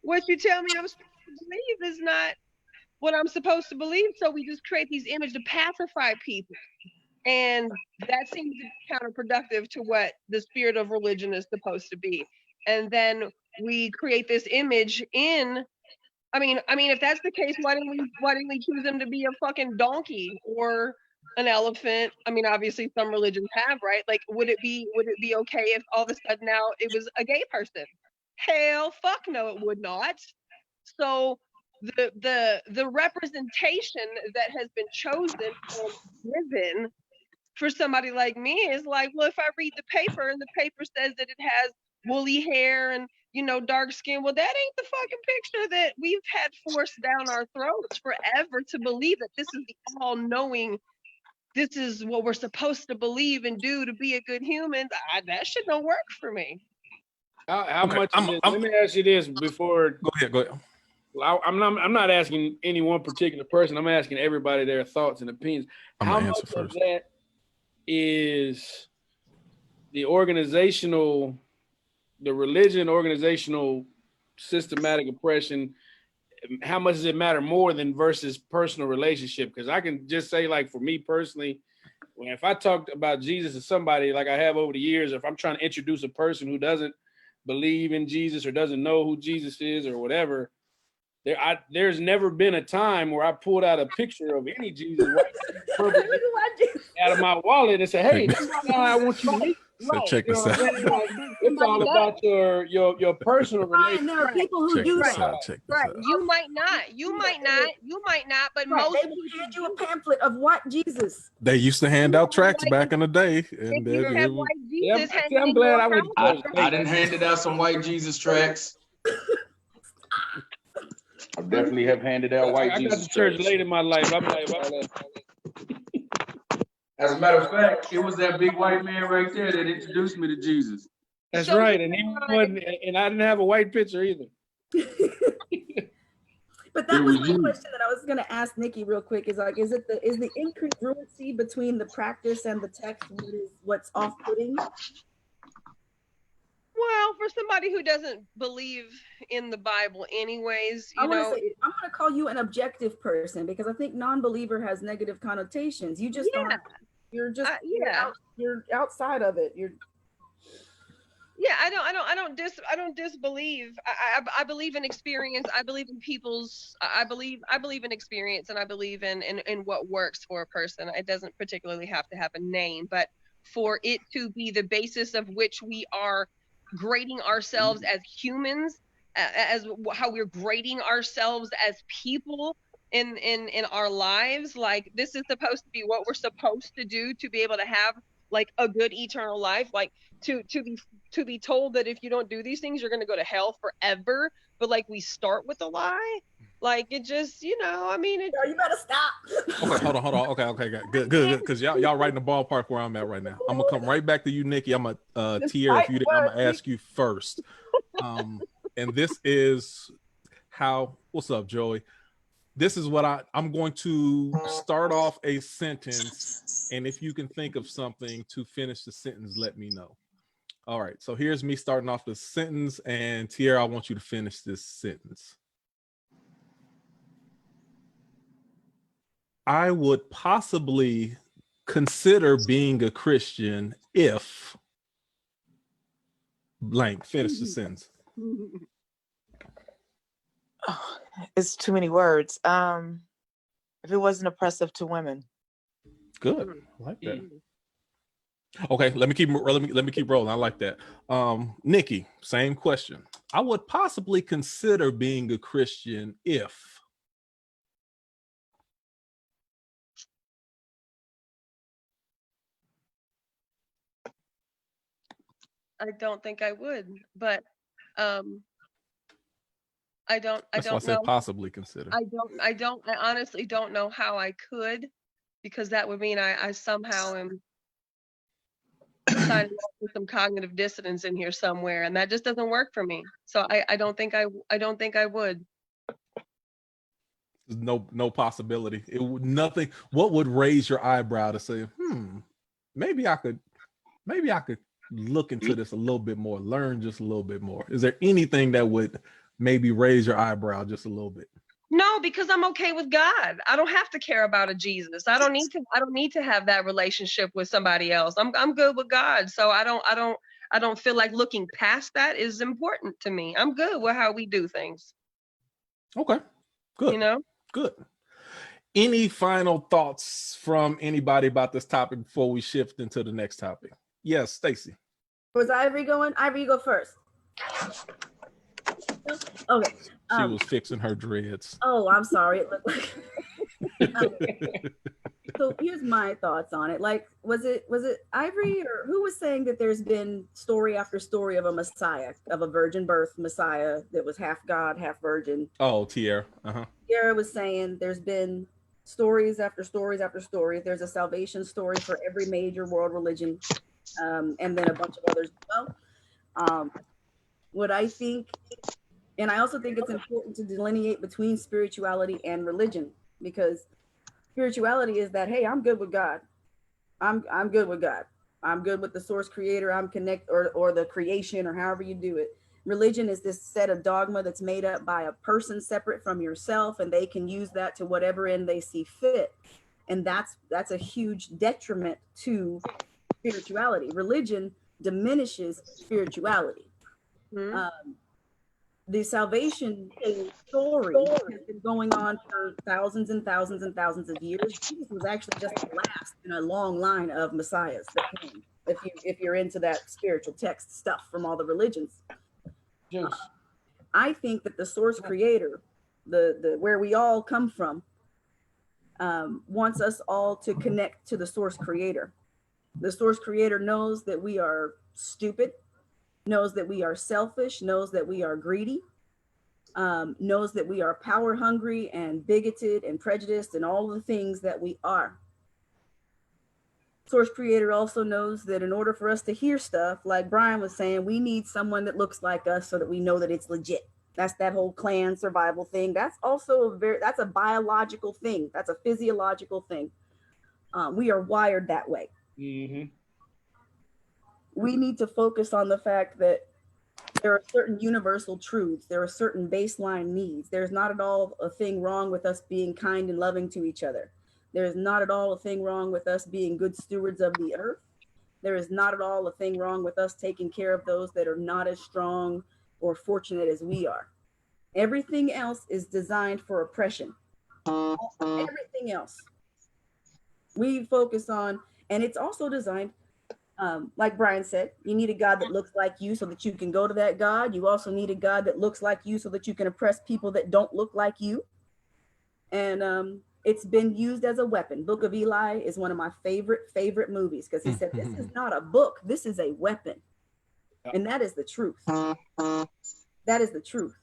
what you tell me I'm supposed to believe is not what I'm supposed to believe. So we just create these images to pacify people. And that seems to be counterproductive to what the spirit of religion is supposed to be. And then we create this image I mean, if that's the case, why didn't we choose them to be a fucking donkey or an elephant? I mean, obviously some religions have, right? Would it be okay if all of a sudden now it was a gay person? Hell, fuck no, it would not. So the representation that has been chosen and given for somebody like me is like, well, if I read the paper and the paper says that it has woolly hair and dark skin, well, that ain't the fucking picture that we've had forced down our throats forever to believe that this is the all-knowing, this is what we're supposed to believe and do to be a good human. That shit don't work for me. How much? Let me ask you this before. Go ahead. Well, I'm not asking any one particular person. I'm asking everybody their thoughts and opinions. I'm How gonna much answer of first. that is the organizational, the religion, organizational, systematic oppression? How much does it matter more than versus personal relationship? Because I can just say, like, for me personally, if I talked about Jesus to somebody like I have over the years, if I'm trying to introduce a person who doesn't believe in Jesus or doesn't know who Jesus is or whatever, there's never been a time where I pulled out a picture of any Jesus white perfect out of my wallet and said, "Hey, this is the guy I want you to meet." So check You know this what I'm out. saying? Like, it's all about your personal Brian, relationship. there are people who Check do this that. out. Check this Right. out. You might not, but Right, most they will people hand you a pamphlet of what Jesus. They used to hand out tracts back in the day, and if you then have it was, white Yeah, Jesus I'm hanging in glad your I went to house, church. I didn't handed out some white Jesus tracts. I definitely have handed out white I got Jesus to church tracts. late in my life. As a matter of fact, it was that big white man right there that introduced me to Jesus. That's So right, and he wasn't, and I didn't have a white picture either. But that It was was my you. question that I was going to ask Nikki real quick. Is like, is the incongruency between the practice and the text what's off-putting? well, for somebody who doesn't believe in the Bible anyways, I you want to know, say, I'm going to call you an objective person because I think non-believer has negative connotations. You just yeah, aren't. You're just yeah. you're outside of it. You're Yeah, I don't disbelieve. I believe in experience. I believe in people's. I believe in experience, and I believe in what works for a person. It doesn't particularly have to have a name, but for it to be the basis of which we are grading ourselves as humans, as how we're grading ourselves as people in our lives. Like, this is supposed to be what we're supposed to do to be able to have like a good eternal life. Like, to be told that if you don't do these things, you're going to go to hell forever. But like, we start with a lie. Like, it just, I mean, it, you better stop. okay, hold on. Okay, good. Because y'all right in the ballpark where I'm at right now. I'm gonna come right back to you, Nikki. I'm gonna Tier, if you didn't, I'm gonna ask you first. And this is how. What's up, Joey? This is what I'm going to start off a sentence, and if you can think of something to finish the sentence, let me know. All right, so here's me starting off the sentence, and Tierra, I want you to finish this sentence. I would possibly consider being a Christian if blank. Finish the sentence. Oh, it's too many words. If it wasn't oppressive to women. Good, I like that. Okay, let me keep rolling. I like that. Nikki, same question. I would possibly consider being a Christian if. I don't think I would, but I don't That's why I said know. possibly consider. I honestly don't know how I could, because that would mean I somehow am signing up for some cognitive dissonance in here somewhere, and that just doesn't work for me. So I don't think I would. No possibility. It would nothing. What would raise your eyebrow to say, maybe I could look into this a little bit more, learn just a little bit more? Is there anything that would maybe raise your eyebrow just a little bit? No, because I'm okay with God. I don't have to care about a Jesus. I don't need to have that relationship with somebody else. I'm good with God. So I don't feel like looking past that is important to me. I'm good with how we do things. Okay. Good. Good. Any final thoughts from anybody about this topic before we shift into the next topic? Yes, Stacy. Was Ivory going? Ivory, you go first. Okay. She was fixing her dreads. Oh, I'm sorry. It looked like. So here's my thoughts on it. Like, was it Ivory or who was saying that there's been story after story of a Messiah, of a virgin birth Messiah that was half God, half virgin? Oh, Tierra. Tierra was saying there's been stories after stories after stories. There's a salvation story for every major world religion, and then a bunch of others as well. What I think And I also think it's important to delineate between spirituality and religion, because spirituality is that, hey, I'm good with God. I'm good with God. I'm good with the source creator. I'm connect or the creation or however you do it. Religion is this set of dogma that's made up by a person separate from yourself, and they can use that to whatever end they see fit. And that's a huge detriment to spirituality. Religion diminishes spirituality. The salvation story has been going on for thousands and thousands and thousands of years. Jesus was actually just the last in a long line of messiahs that came. If you're into that spiritual text stuff from all the religions, I think that the source creator, the where we all come from, wants us all to connect to the source creator. The source creator knows that we are stupid, knows that we are selfish, knows that we are greedy, knows that we are power hungry and bigoted and prejudiced and all the things that we are. Source creator also knows that in order for us to hear stuff, like Brian was saying, we need someone that looks like us so that we know that it's legit. That's that whole clan survival thing. That's also that's a biological thing. That's a physiological thing. We are wired that way. Mm-hmm. We need to focus on the fact that there are certain universal truths. There are certain baseline needs. There's not at all a thing wrong with us being kind and loving to each other. There is not at all a thing wrong with us being good stewards of the earth. There is not at all a thing wrong with us taking care of those that are not as strong or fortunate as we are. Everything else is designed for oppression. Everything else. We focus on, and it's also designed, like Brian said, you need a God that looks like you so that you can go to that God. You also need a God that looks like you so that you can oppress people that don't look like you. And it's been used as a weapon. Book of Eli is one of my favorite movies, because he said, this is not a book, this is a weapon. And that is the truth. That is the truth.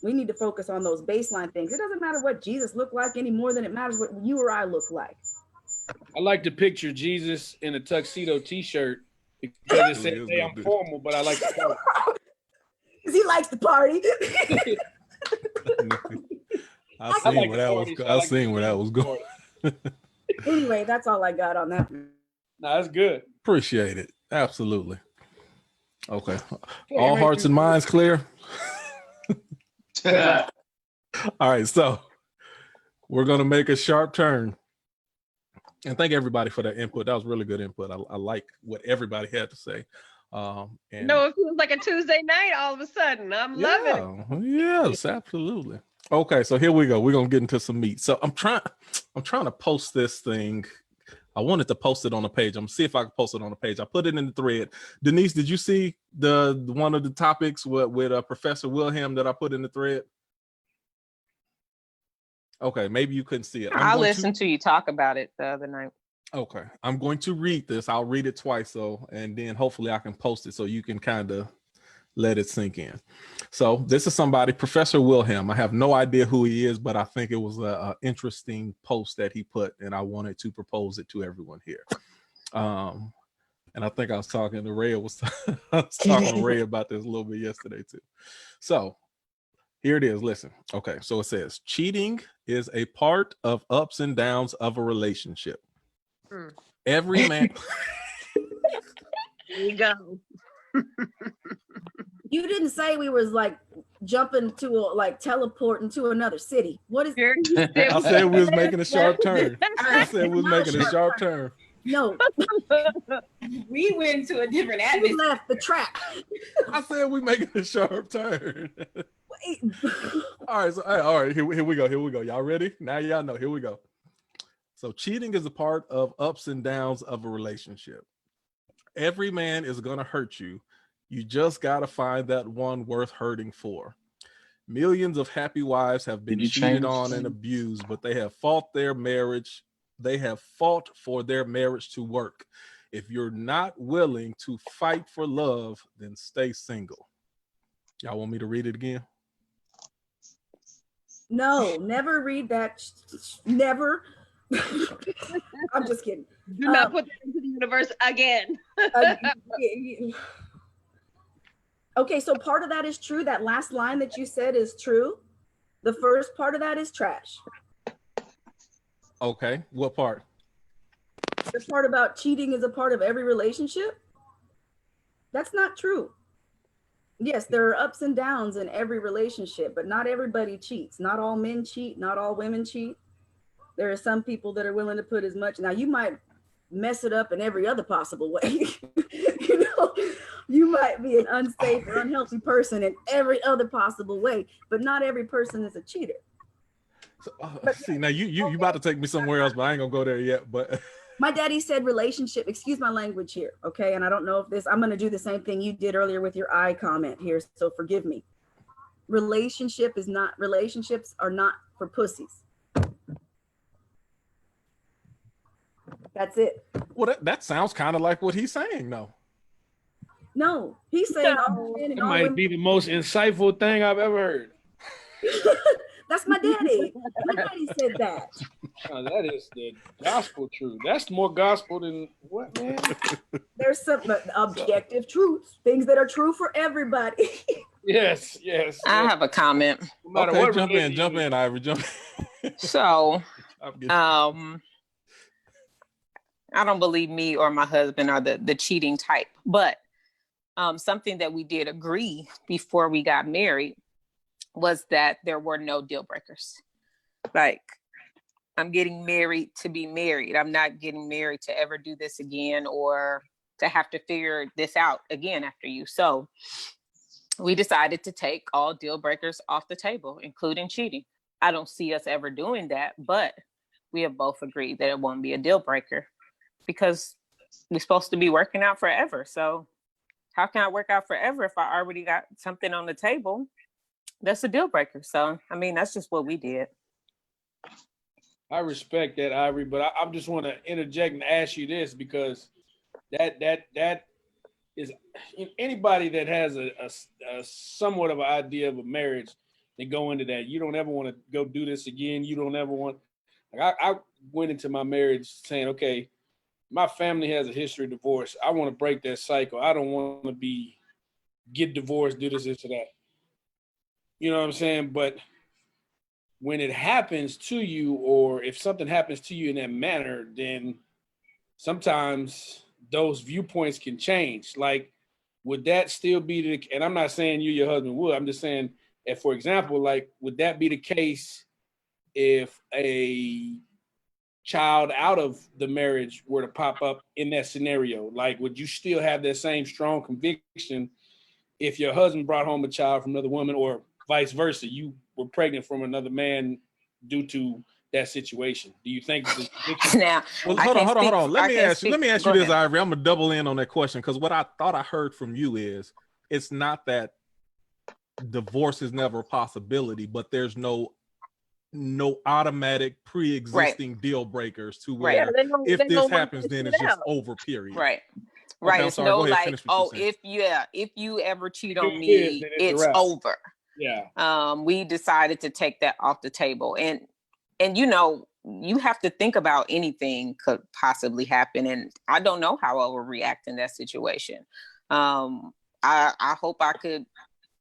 We need to focus on those baseline things. It doesn't matter what Jesus looked like any more than it matters what you or I look like. I like to picture Jesus in a tuxedo T-shirt because it says, "Hey, I'm formal, but I like to party." Because he likes to party. I seen where that was going. Anyway, that's all I got on that. No, that's good. Appreciate it. Absolutely. Okay. All hearts and minds clear. All right, so we're gonna make a sharp turn. And thank everybody for that input. That was really good input. I like what everybody had to say. And no, it feels like a Tuesday night all of a sudden. I'm loving it. Yes, absolutely. Okay, so here we go. We're gonna get into some meat. So I'm trying to post this thing. I wanted to post it on the page. I'm gonna see if I can post it on the page. I put it in the thread. Denise, did you see the one of the topics with Professor Wilhelm that I put in the thread? Okay, maybe you couldn't see it. I listened to you talk about it the other night. Okay, I'm going to read this. I'll read it twice, and then hopefully I can post it so you can kind of let it sink in. So this is somebody, Professor Wilhelm. I have no idea who he is, but I think it was an interesting post that he put, and I wanted to propose it to everyone here. And I think I was talking to Ray. I was talking to Ray about this a little bit yesterday too. So here it is. Listen. Okay. So it says, cheating is a part of ups and downs of a relationship. Every man. There you go. You didn't say we was like jumping to teleporting to another city. What is I said we was making a sharp turn. I said we was making a sharp turn. No. We went to a different We atmosphere. left the track. I said we making a sharp turn. All right, here we go. Y'all ready? Now y'all know. Here we go. So cheating is a part of ups and downs of a relationship. Every man is gonna hurt you. You just gotta find that one worth hurting for. Millions of happy wives have been cheated on and abused, but they have fought for their marriage to work. If you're not willing to fight for love, then stay single. Y'all want me to read it again? No, never read that. Never. I'm just kidding. Do not put that into the universe again. Okay, so part of that is true. That last line that you said is true. The first part of that is trash. Okay, what part? The part about cheating is a part of every relationship. That's not true. Yes, there are ups and downs in every relationship, but not everybody cheats. Not all men cheat. Not all women cheat. There are some people that are willing to put as much. Now, you might mess it up in every other possible way. You know, you might be an unsafe or unhealthy person in every other possible way, but not every person is a cheater. So, see, now you about to take me somewhere else, but I ain't gonna go there yet. But my daddy said relationship, excuse my language here, okay? And I don't know if this, I'm going to do the same thing you did earlier with your eye comment here, so forgive me. Relationships are not for pussies. That's it. well, that sounds kind of like what he's saying, though. No, he's saying all men and That all might women. be the most insightful thing I've ever heard. That's my daddy. My daddy said that. Oh, that is the gospel truth. That's more gospel than what, man? There's some objective truths, things that are true for everybody. Yes, yes. I yes. have a comment. No matter Okay, what jump religion in, Ivory, jump in. So, I'll get you. I don't believe me or my husband are the cheating type, but something that we did agree before we got married was that there were no deal breakers. Like, I'm getting married to be married. I'm not getting married to ever do this again or to have to figure this out again after you. So we decided to take all deal breakers off the table, including cheating. I don't see us ever doing that, but we have both agreed that it won't be a deal breaker because we're supposed to be working out forever. So how can I work out forever if I already got something on the table that's a deal breaker? So, I mean, that's just what we did. I respect that, Ivory, but I just want to interject and ask you this because that is anybody that has a somewhat of an idea of a marriage, they go into that. You don't ever want to go do this again. You don't ever want. Like I went into my marriage saying, okay, my family has a history of divorce. I want to break that cycle. I don't want to get divorced, do this or that. You know what I'm saying? But when it happens to you, or if something happens to you in that manner, then sometimes those viewpoints can change. Like, would that still be the, and I'm not saying you, your husband would, I'm just saying, if, for example, like, would that be the case if a child out of the marriage were to pop up in that scenario? Like, would you still have that same strong conviction if your husband brought home a child from another woman, or vice versa, you were pregnant from another man due to that situation? Do you think now? Well, hold on. Let me ask you this, Ivory. I'm gonna double in on that question because what I thought I heard from you is it's not that divorce is never a possibility, but there's no automatic pre-existing deal breakers to where if this happens, then it's just over. Period. Right. Okay, right. It's no like, if you ever cheat on me, it's over. Yeah. We decided to take that off the table, and you know, you have to think about anything could possibly happen, and I don't know how I will react in that situation. I hope I could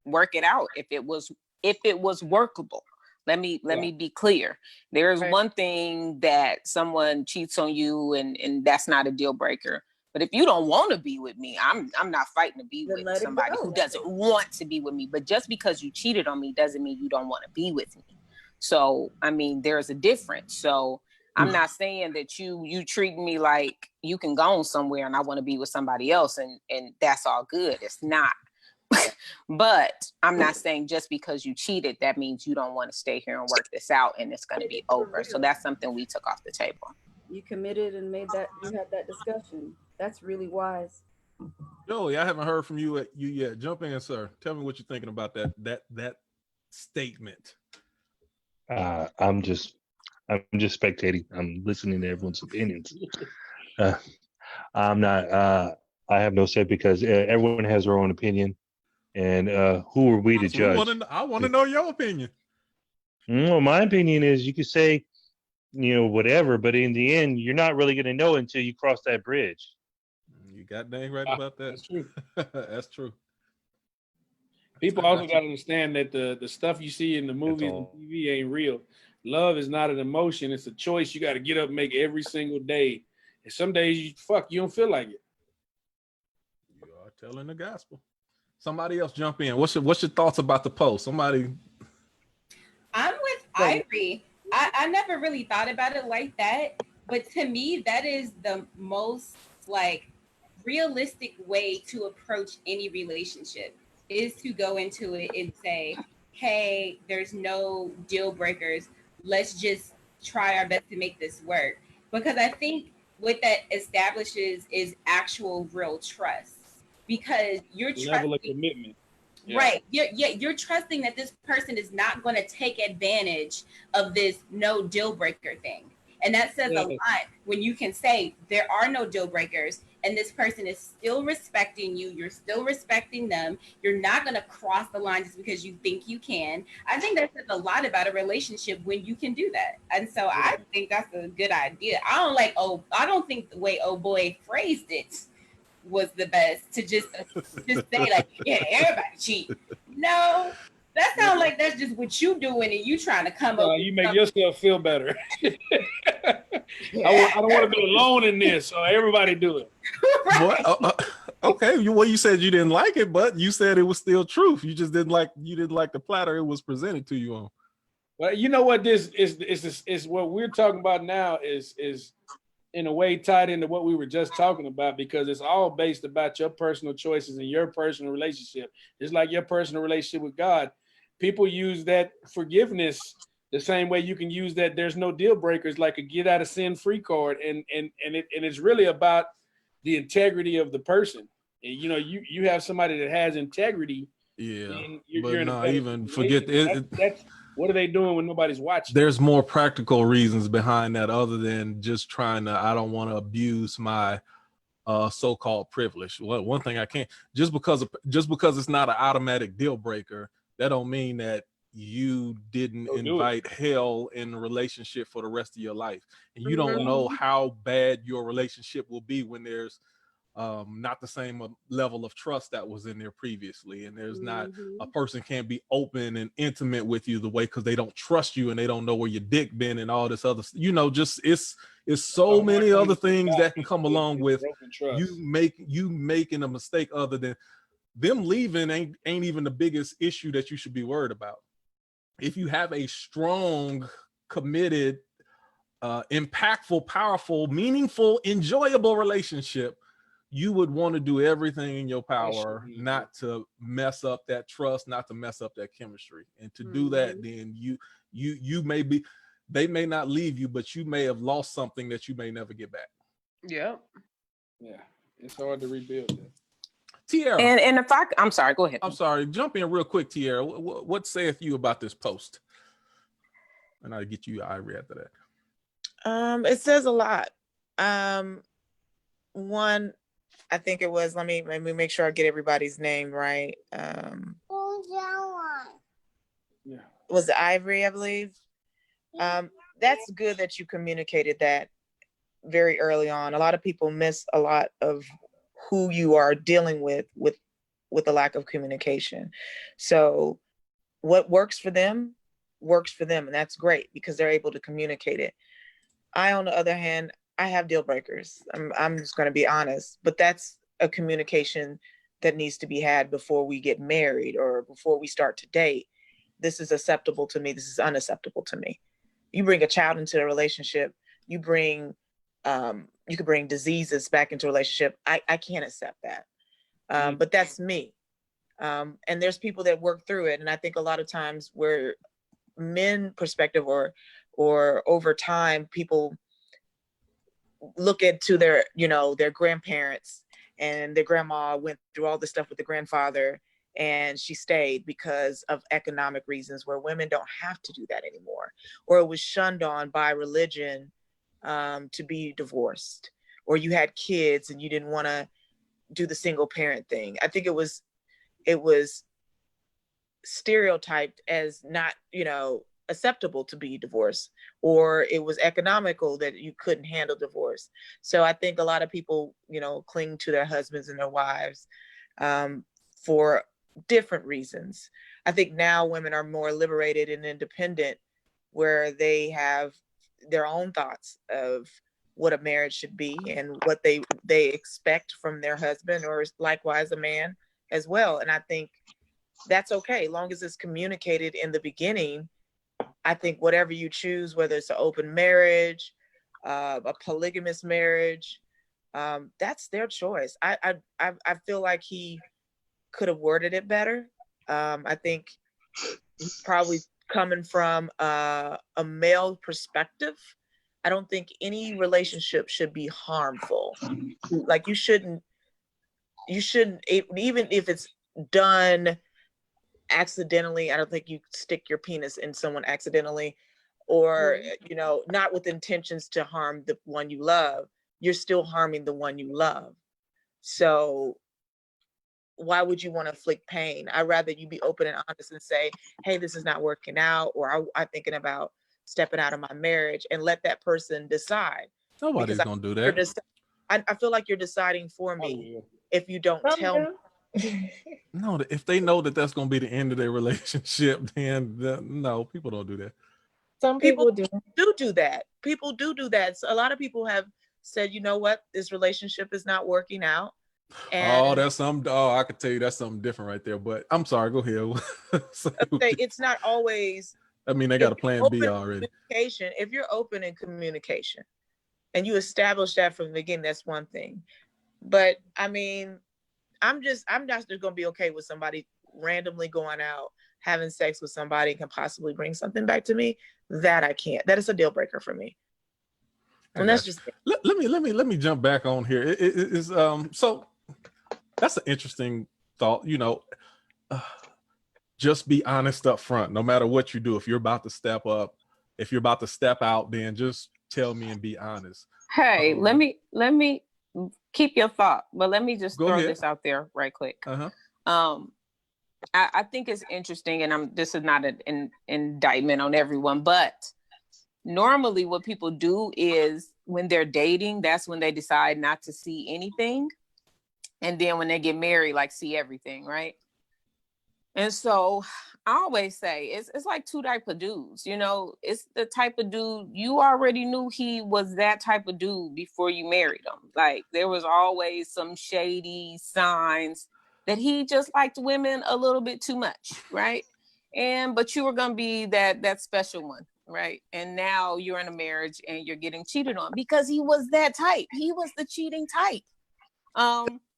work it out if it was workable. Let me be clear. There's one thing that someone cheats on you, and that's not a deal breaker. But if you don't want to be with me, I'm not fighting to be with somebody who doesn't want to be with me. But just because you cheated on me doesn't mean you don't want to be with me. So, I mean, there's a difference. So I'm not saying that you treat me like you can go on somewhere and I want to be with somebody else and that's all good. It's not. But I'm not saying just because you cheated, that means you don't want to stay here and work this out and it's going to be over. So that's something we took off the table. You committed and you had that discussion. That's really wise. Joey, I haven't heard from you yet. Jump in, sir. Tell me what you're thinking about that statement. I'm just spectating. I'm listening to everyone's opinions. I'm not. I have no say because everyone has their own opinion, and who are we to judge? I want to know your opinion. Well, my opinion is you could say, whatever, but in the end, you're not really going to know until you cross that bridge. You got dang right about that. That's true. That's true. People also got to understand that the stuff you see in the movies and all. TV ain't real. Love is not an emotion; it's a choice you got to get up and make every single day. And some days you don't feel like it. You are telling the gospel. Somebody else jump in. What's your thoughts about the post? Somebody. I'm with Ivory. I never really thought about it like that, but to me, that is the most like realistic way to approach any relationship is to go into it and say, hey, there's no deal breakers. Let's just try our best to make this work. Because I think what that establishes is actual real trust because you're Level of trusting. commitment. Yeah. Right. You're trusting that this person is not going to take advantage of this no deal breaker thing. And that says a lot when you can say there are no deal breakers and this person is still respecting you. You're still respecting them. You're not going to cross the line just because you think you can. I think that says a lot about a relationship when you can do that. And so I think that's a good idea. I don't think the way Oh Boy phrased it was the best to just say like, yeah, everybody cheat. No, that sounds like that's just what you doing and you trying to come up. You make yourself feel better. I don't want to be alone in this, so everybody do it. What? Okay, you said you didn't like it, but you said it was still truth. You just didn't like the platter it was presented to you on. Well, you know what this is what we're talking about now is in a way tied into what we were just talking about because it's all based about your personal choices and your personal relationship. It's like your personal relationship with God. People use that forgiveness the same way you can use that there's no deal breakers, like a get out of sin free card. And it's really about the integrity of the person. And, you know, you have somebody that has integrity. Yeah, you're in a but even forget that's what are they doing when nobody's watching? There's more practical reasons behind that other than just trying to, I don't want to abuse my so-called privilege. One thing I can't, just because it's not an automatic deal breaker, that don't mean that you didn't invite hell in a relationship for the rest of your life. And you don't know how bad your relationship will be when there's not the same level of trust that was in there previously, and there's not a person can't be open and intimate with you the way because they don't trust you and they don't know where your dick been and all this other, you know, just it's so many other things that can come along with you making a mistake. Other than them leaving ain't even the biggest issue that you should be worried about. If you have a strong, committed, impactful, powerful, meaningful, enjoyable relationship, you would want to do everything in your power not to mess up that trust, not to mess up that chemistry. And to do that, then you may be, they may not leave you, but you may have lost something that you may never get back. Yeah, it's hard to rebuild that. Tierra, and if I'm sorry, go ahead. I'm sorry, jump in real quick, Tierra. What saith you about this post? And I'll get you Ivory after that. It says a lot. One, I think it was, let me make sure I get everybody's name right. Was it Ivory, I believe? That's good that you communicated that very early on. A lot of people miss a lot of who you are dealing with the lack of communication. So what works for them, and that's great because they're able to communicate it. I, on the other hand, I have deal breakers. I'm just going to be honest, but that's a communication that needs to be had before we get married or before we start to date. This is acceptable to me. This is unacceptable to me. You bring a child into a relationship, you could bring diseases back into a relationship. I can't accept that. But that's me. And there's people that work through it. And I think a lot of times where men perspective or over time, people look into their grandparents, and their grandma went through all this stuff with the grandfather and she stayed because of economic reasons, where women don't have to do that anymore. Or it was shunned on by religion to be divorced, or you had kids and you didn't want to do the single parent thing. I think it was stereotyped as not, acceptable to be divorced, or it was economical that you couldn't handle divorce. So I think a lot of people, cling to their husbands and their wives for different reasons. I think now women are more liberated and independent, where they have their own thoughts of what a marriage should be and what they expect from their husband, or likewise a man as well. And I think that's okay, long as it's communicated in the beginning. I think whatever you choose, whether it's an open marriage, a polygamous marriage, that's their choice. I feel like he could have worded it better. I think probably coming from a male perspective, I don't think any relationship should be harmful. Like you shouldn't, even if it's done accidentally, I don't think you stick your penis in someone accidentally, or, you know, not with intentions to harm the one you love. You're still harming the one you love. So why would you want to inflict pain? I'd rather you be open and honest and say, hey, this is not working out, or I'm thinking about stepping out of my marriage, and let that person decide. Nobody's gonna do that. I feel like you're deciding for me if you don't tell me. No, if they know that that's gonna be the end of their relationship, then no, people don't do that. Some people do that. People do that. So a lot of people have said, you know what, this relationship is not working out. And that's something. Oh, I could tell you that's something different right there. But I'm sorry, go ahead. okay, it's not always. I mean, they got a plan B already. If you're open in communication and you establish that from the beginning, that's one thing. But I mean, I'm not just gonna be okay with somebody randomly going out, having sex with somebody can possibly bring something back to me. That I can't. That is a deal breaker for me. And that's just let me jump back on here. It is so that's an interesting thought. You know, just be honest up front. No matter what you do, if you're about to step up, if you're about to step out, then just tell me and be honest. Hey, let me keep your thought, but let me just throw this out there right quick. I think it's interesting, and this is not an indictment on everyone, but normally what people do is when they're dating, that's when they decide not to see anything. And then when they get married, like see everything, right? And so I always say it's like two type of dudes, you know, it's the type of dude you already knew he was that type of dude before you married him. Like there was always some shady signs that he just liked women a little bit too much, right? But you were gonna be that special one, right? And now you're in a marriage and you're getting cheated on because he was that type. He was the cheating type.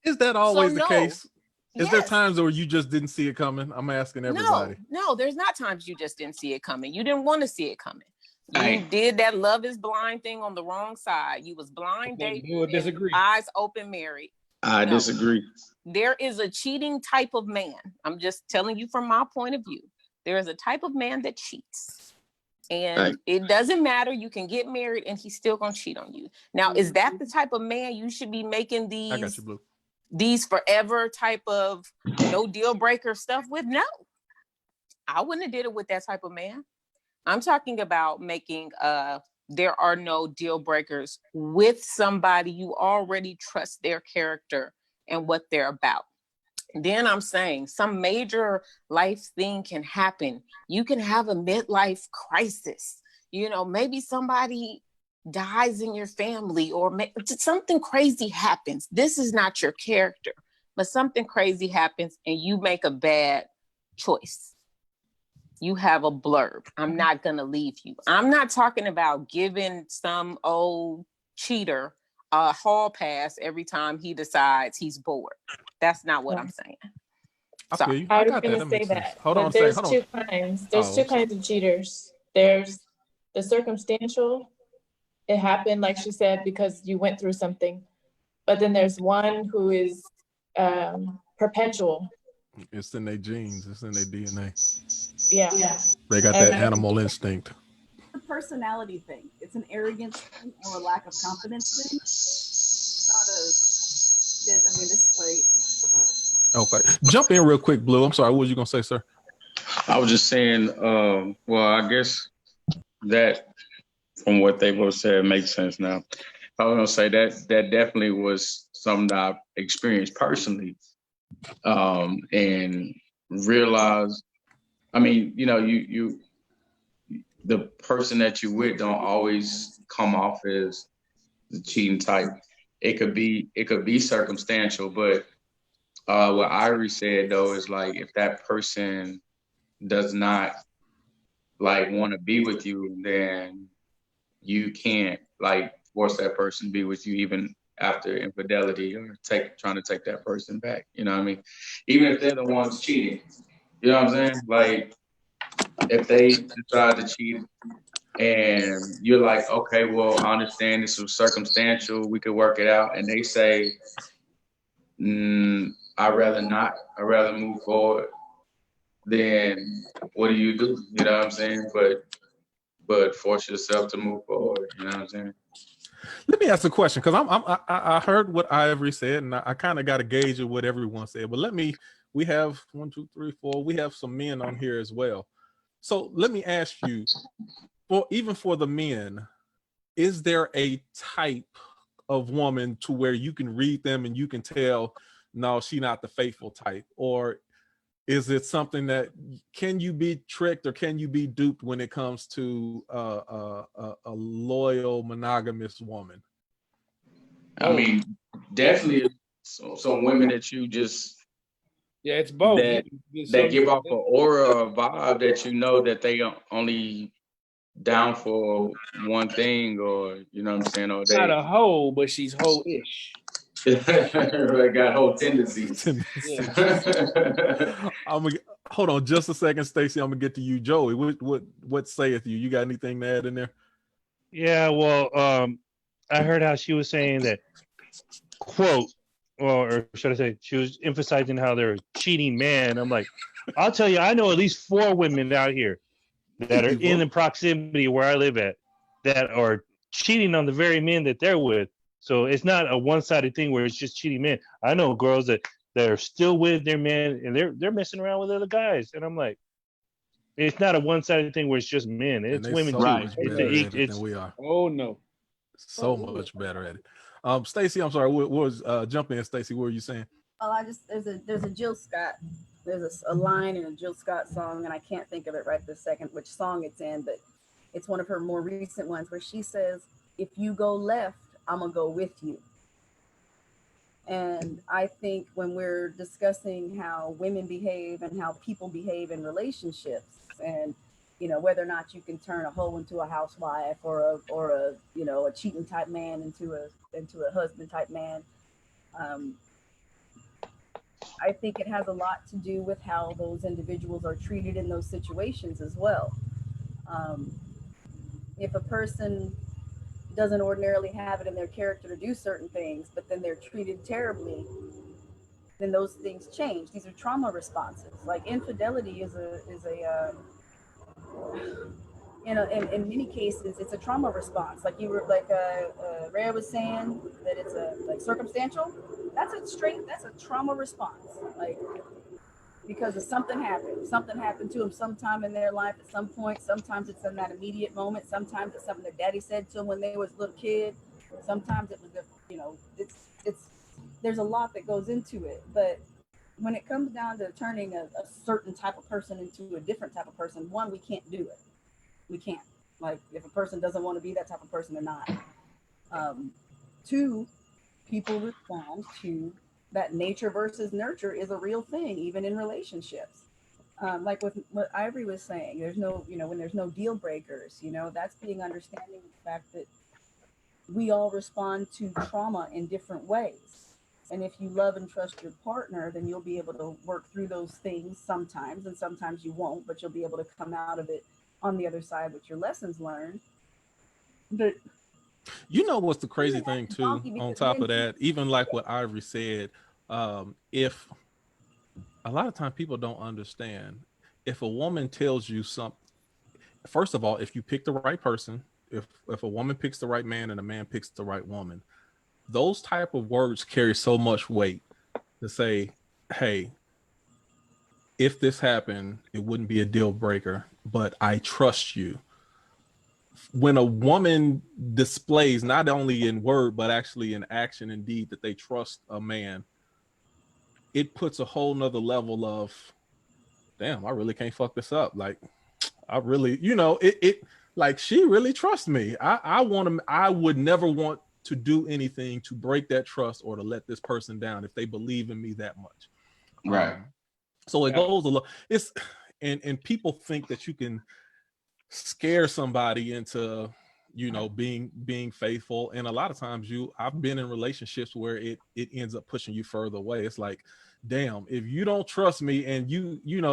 Is that always the case? Is there Yes. times where you just didn't see it coming? I'm asking everybody. No, there's not times you just didn't see it coming. You didn't want to see it coming. You did that love is blind thing on the wrong side. You was blind dating, eyes open married. I disagree. There is a cheating type of man. I'm just telling you from my point of view. There is a type of man that cheats. And it doesn't matter. You can get married and he's still gonna cheat on you. Now, is that the type of man you should be making these? I got you, Blue. These forever type of no deal breaker stuff with? No, I wouldn't have did it with that type of man. I'm talking about making there are no deal breakers with somebody you already trust their character and what they're about. Then I'm saying some major life thing can happen. You can have a midlife crisis. You know, maybe somebody dies in your family or something crazy happens. This is not your character, but something crazy happens and you make a bad choice. You have a blurb. I'm not going to leave you. I'm not talking about giving some old cheater a hall pass every time he decides he's bored. That's not what I'm saying. Sorry. I was going to say that. But there's two kinds. There's two kinds of cheaters. There's the circumstantial. It happened, like she said, because you went through something. But then there's one who is perpetual. It's in their genes. It's in their DNA. Yeah. They got that animal instinct. A personality thing. It's an arrogance thing or a lack of confidence thing. Okay. Jump in real quick, Blue. I'm sorry. What was you going to say, sir? I was just saying, well, I guess that from what they both said makes sense now. I was going to say that definitely was something that I experienced personally. And realize, I mean, you know, you the person that you with don't always come off as the cheating type. It could be circumstantial, but what Irie said though is like if that person does not like want to be with you, then you can't like force that person to be with you even after infidelity or trying to take that person back. You know what I mean? Even if they're the ones cheating. You know what I'm saying? Like if they decide to cheat and you're like, okay, well, I understand this was circumstantial, we could work it out, and they say, I'd rather not, I'd rather move forward, then what do? You know what I'm saying? But force yourself to move forward. You know what I'm saying? Let me ask a question because I heard what Ivory said, and I kind of got a gauge of what everyone said. But we have 1, 2, 3, 4. We have some men on here as well. So let me ask you, even for the men, is there a type of woman to where you can read them and you can tell, no, she's not the faithful type, or is it something that can you be tricked or can you be duped when it comes to a loyal monogamous woman? I mean, definitely some women that you just it's both that give off an aura or vibe that you know that they only down for one thing, or you know what I'm saying, or they not a hoe, but she's hoe-ish. Like got whole tendencies. Hold on just a second, Stacey. I'm gonna get to you, Joey. What saith you? You got anything to add in there? Yeah, well, I heard how she was saying that, quote, or should I say, she was emphasizing how they're cheating men. I'm like, I'll tell you, I know at least 4 women out here that are in the proximity where I live at that are cheating on the very men that they're with. So it's not a one-sided thing where it's just cheating men. I know girls that are still with their men and they're messing around with other guys, and I'm like, it's not a one-sided thing where it's just men. It's women too. Much better at it than we are. Oh no, so much better at it. Stacey, I'm sorry. What was jump in, Stacey? What were you saying? Oh, there's a Jill Scott. There's a line in a Jill Scott song, and I can't think of it right this second which song it's in, but it's one of her more recent ones where she says, "If you go left, I'm gonna go with you." And I think when we're discussing how women behave and how people behave in relationships, and you know whether or not you can turn a hoe into a housewife or a you know a cheating type man into a husband type man, I think it has a lot to do with how those individuals are treated in those situations as well. If a person doesn't ordinarily have it in their character to do certain things, but then they're treated terribly, then those things change. These are trauma responses. Like infidelity is a you know, in many cases, it's a trauma response. Like you were, like Rhea was saying that it's a like circumstantial. That's a trauma response. Like because of something happened to them sometime in their life at some point. Sometimes it's in that immediate moment. Sometimes it's something their daddy said to them when they was a little kid. Sometimes it was just, you know, it's there's a lot that goes into it. But when it comes down to turning a certain type of person into a different type of person, one, we can't do it. We can't. Like if a person doesn't want to be that type of person, they're not. 2, people respond to that. Nature versus nurture is a real thing, even in relationships. Like with what Ivory was saying, there's no, you know, when there's no deal breakers, you know, that's being understanding the fact that we all respond to trauma in different ways. And if you love and trust your partner, then you'll be able to work through those things sometimes, and sometimes you won't, but you'll be able to come out of it on the other side with your lessons learned. But you know what's the crazy thing too, on top of that, even like what Ivory said, if a lot of times people don't understand, if a woman tells you something, first of all, if you pick the right person, if a woman picks the right man and a man picks the right woman, those type of words carry so much weight to say, hey, if this happened, it wouldn't be a deal breaker, but I trust you. When a woman displays not only in word, but actually in action and deed that they trust a man, it puts a whole nother level of damn, I really can't fuck this up. Like, I really, it like she really trusts me. I would never want to do anything to break that trust or to let this person down if they believe in me that much. Right. So it goes a lot. It's and people think that you can scare somebody into being faithful, and a lot of times I've been in relationships where it ends up pushing you further away. It's like, damn, if you don't trust me and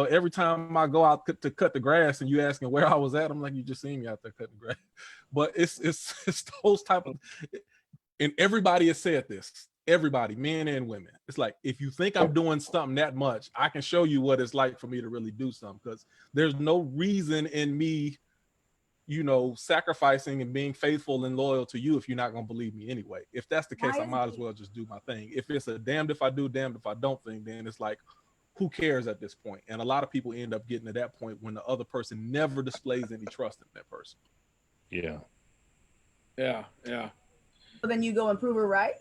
every time I go out to cut the grass and you asking where I was at, I'm like, you just seen me out there cutting grass. But it's those type of, and everybody has said this, everybody, men and women, it's like, if you think I'm doing something that much, I can show you what it's like for me to really do something, because there's no reason in me sacrificing and being faithful and loyal to you if you're not going to believe me anyway. If that's the case, I might as well just do my thing. If it's a damned if I do, damned if I don't thing, then it's like, who cares at this point? And a lot of people end up getting to that point when the other person never displays any trust in that person. Yeah. So then you go and prove her right.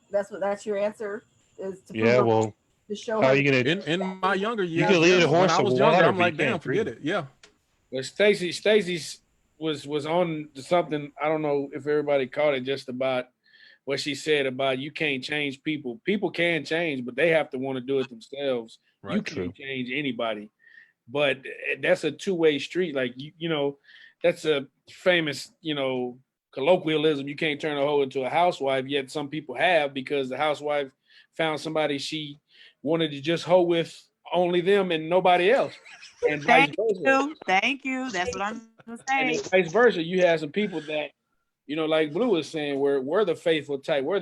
That's your answer, is to prove Yeah, her well, right, to show how her are you gonna? In my younger You years, can lead a when horse I to was water, younger, I'm but you like, damn, can't forget drink it. Yeah. But Stacy's was on something. I don't know if everybody caught it, just about what she said about you can't change people. People can change, but they have to want to do it themselves. Right, you can't change anybody. But that's a two-way street. Like that's a famous, colloquialism. You can't turn a hoe into a housewife, yet some people have, because the housewife found somebody she wanted to just hoe with, only them and nobody else. And vice versa. Thank you. That's what I'm gonna And say. then vice versa. You have some people that, like Blue was saying, we're the faithful type. We're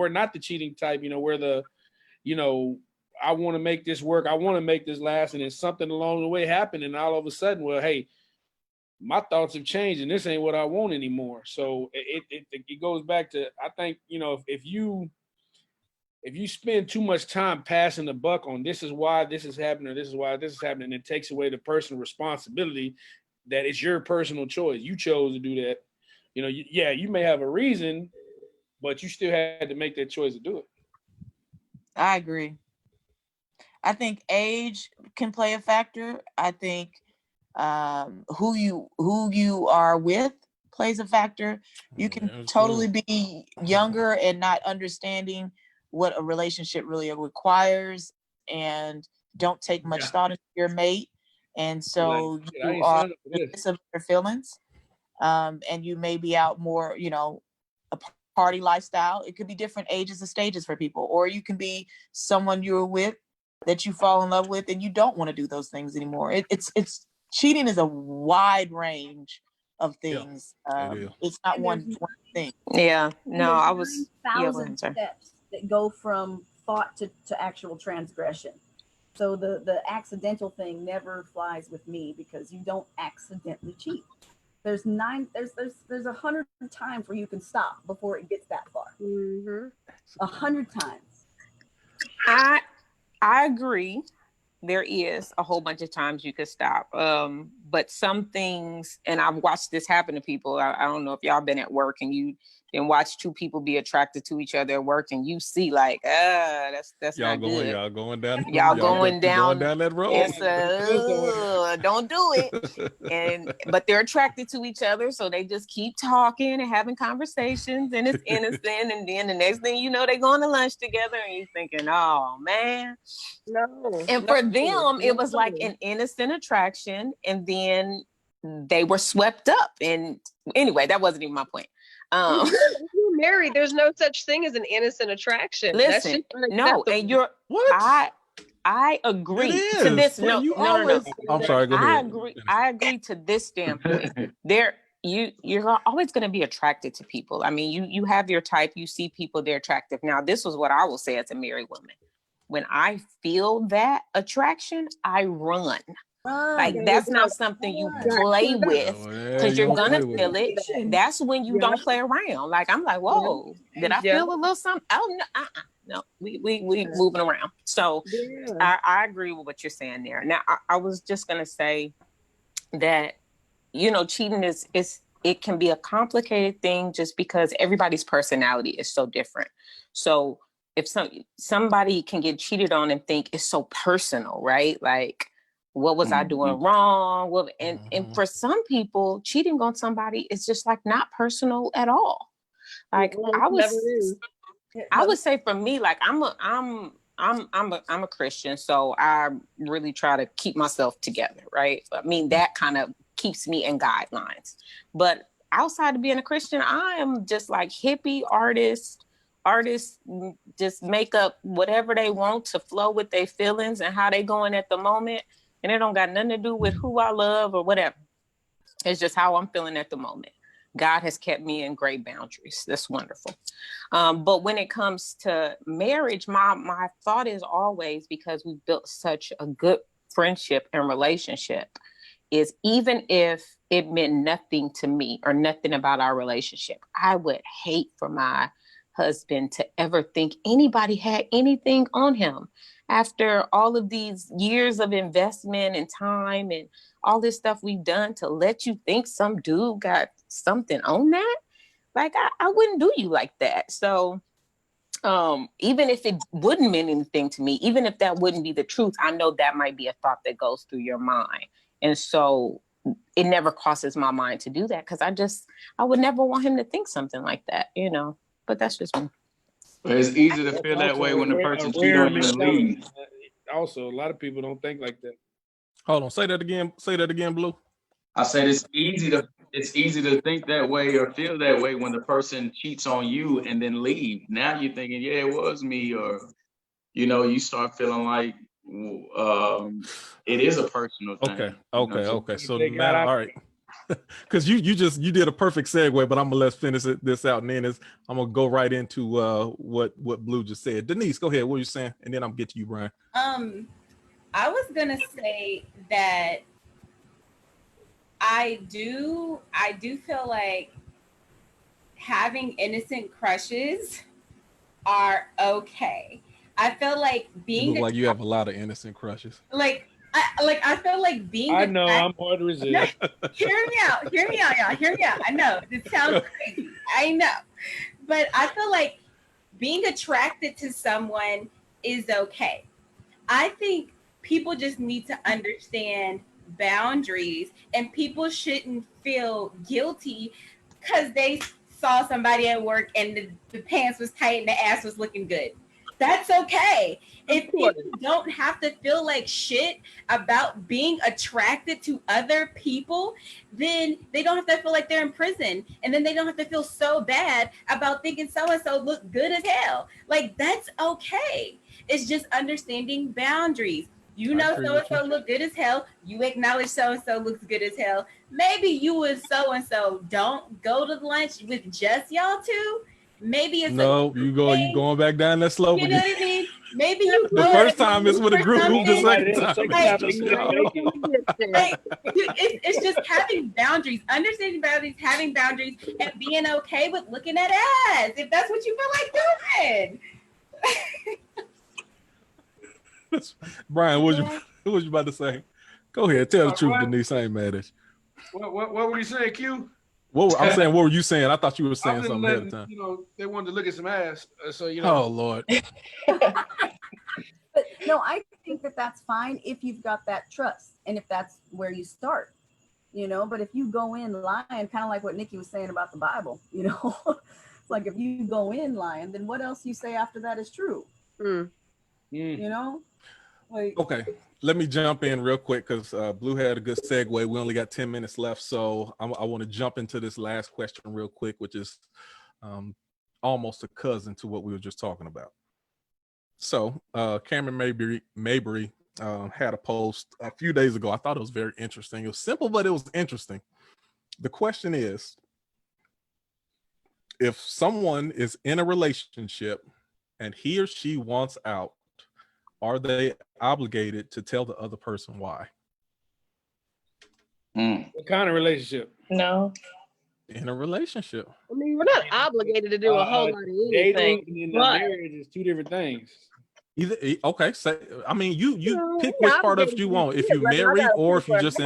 not the cheating type. We're the, I want to make this work. I want to make this last. And then something along the way happened. And all of a sudden, well, hey, my thoughts have changed and this ain't what I want anymore. So it goes back to, I think, if you spend too much time passing the buck on this is why this is happening, or this is why this is happening, it takes away the personal responsibility that it's your personal choice. You chose to do that. You may have a reason, but you still had to make that choice to do it. I agree. I think age can play a factor. I think who you are with plays a factor. You can totally be younger and not understanding what a relationship really requires, and don't take much thought into your mate, and so you are of your feelings, and you may be out more, a party lifestyle. It could be different ages and stages for people, or you can be someone you're with that you fall in love with and you don't want to do those things anymore. It's cheating is a wide range of things. It's not one thing. Yeah, no, I was 9,000 steps that go from thought to actual transgression. So the accidental thing never flies with me, because you don't accidentally cheat. There's 100 times where you can stop before it gets that far. 100 times. I agree. There is a whole bunch of times you could stop. But some things, and I've watched this happen to people. I don't know if y'all been at work and you then watch two people be attracted to each other at work, and you see like, that's y'all not good. Y'all going down that road. It's don't do it. But they're attracted to each other, so they just keep talking and having conversations, and it's innocent. And then the next thing you know, they're going to lunch together, and you're thinking, oh man, No. and for them, it was like an innocent attraction, and then they were swept up. And anyway, that wasn't even my point. If you're married, there's no such thing as an innocent attraction. Listen, no, and you're what? I agree to this. No. I'm sorry. Go ahead. I agree to this standpoint. You're always going to be attracted to people. I mean, you have your type. You see people, they're attractive. Now, this was what I will say as a married woman. When I feel that attraction, I run. Like, that's not something you play with, because you're gonna feel it. That's when you don't play around. Like, I'm like, whoa, did I feel a little something? Oh no, we moving around. So I agree with what you're saying there. Now I was just gonna say that, cheating is it can be a complicated thing, just because everybody's personality is so different. So if somebody can get cheated on and think it's so personal, right? Like, What was I doing wrong? What, and for some people, cheating on somebody is just like not personal at all. Like I would say for me, like I'm a Christian, so I really try to keep myself together, right? I mean, that kind of keeps me in guidelines. But outside of being a Christian, I am just like hippie artists just make up whatever they want to flow with their feelings and how they going at the moment. And it don't got nothing to do with who I love or whatever. It's just how I'm feeling at the moment. God has kept me in great boundaries. That's wonderful. But when it comes to marriage, my thought is always, because we've built such a good friendship and relationship, is even if it meant nothing to me or nothing about our relationship, I would hate for my husband to ever think anybody had anything on him after all of these years of investment and time and all this stuff we've done, to let you think some dude got something on that. Like I wouldn't do you like that. So even if it wouldn't mean anything to me, even if that wouldn't be the truth, I know that might be a thought that goes through your mind. And so it never crosses my mind to do that, because I would never want him to think something like that, you know. But that's just me. It's easy to feel that way when the person cheats on you and leave. Also, a lot of people don't think like that. Hold on, say that again. Say that again, Blue. I said it's easy to think that way or feel that way when the person cheats on you and then leave. Now you're thinking, yeah, it was me, or you start feeling like it is a personal thing. Okay. So now, all right. Because you did a perfect segue, but I'm gonna let's finish this out, and then I'm gonna go right into what Blue just said. Denise, go ahead. What are you saying? And then I'm gonna get to you, Brian. I was gonna say that I do feel like having innocent crushes are okay. I feel like You look like you have a lot of innocent crushes. I feel like being. I know I'm hard to resist. Hear me out, y'all. Hear me out. I know this sounds crazy. I know, but I feel like being attracted to someone is okay. I think people just need to understand boundaries, and people shouldn't feel guilty because they saw somebody at work and the pants was tight and the ass was looking good. That's okay. If people don't have to feel like shit about being attracted to other people, then they don't have to feel like they're in prison. And then they don't have to feel so bad about thinking so-and-so look good as hell. Like, that's okay. It's just understanding boundaries. You know so-and-so look good as hell. You acknowledge so-and-so looks good as hell. Maybe you and so-and-so don't go to lunch with just y'all two. Maybe it's you going back down that slope again. You know what I mean? Maybe you the first time it's with a group, the second time it's just having boundaries, understanding boundaries, having boundaries, and being okay with looking at ass if that's what you feel like doing. Brian, what was you about to say? Go ahead, tell the truth, Denise. I ain't mad at you. What were you saying, Q? I'm saying, what were you saying? I thought you were saying something ahead of time. They wanted to look at some ass, so Oh Lord. But no, I think that that's fine if you've got that trust and if that's where you start, But if you go in lying, kind of like what Nikki was saying about the Bible, it's like if you go in lying, then what else you say after that is true, Okay, let me jump in real quick because Blue had a good segue. We only got 10 minutes left, so I want to jump into this last question real quick, which is almost a cousin to what we were just talking about. So Cameron Mabry had a post a few days ago. I thought it was very interesting. It was simple, but it was interesting. The question is, if someone is in a relationship and he or she wants out, are they obligated to tell the other person why? What kind of relationship? No. In a relationship. I mean, we're not obligated to do a whole lot of anything. Dating and marriage is two different things. Okay, so I mean, you pick which part of it you want. If you're married or if you're just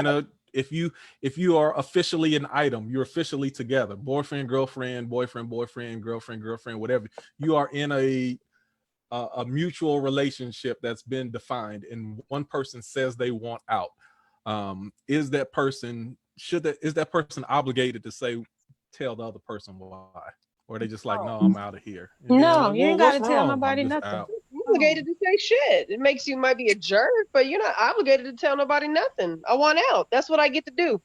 if you are officially an item, you're officially together, boyfriend, girlfriend, girlfriend, whatever. You are in a a mutual relationship that's been defined, and one person says they want out, is that person obligated to tell the other person why? Or are they just like, no, I'm out of here? And then No, like, you well, ain't what's gotta tell wrong? nobody I'm just nothing. out. Obligated to say shit. It makes you might be a jerk, but you're not obligated to tell nobody nothing. I want out. That's what I get to do.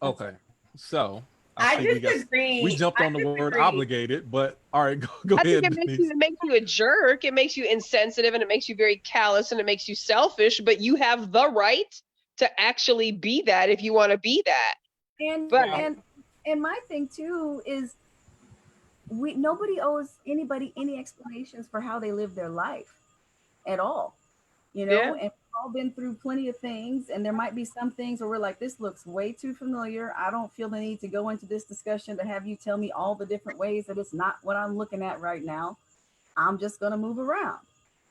Okay, so I think disagree. we jumped on the word disagree. obligated, but all right, go I think ahead, Denise. it makes you a jerk. It makes you insensitive, and it makes you very callous, and it makes you selfish. But you have the right to actually be that if you want to be that. And But and my thing too is nobody owes anybody any explanations for how they live their life at all. You know, Yeah. and we've all been through plenty of things, and there might be some things where we're like, this looks way too familiar. I don't feel the need to go into this discussion to have you tell me all the different ways that it's not what I'm looking at right now. I'm just gonna move around.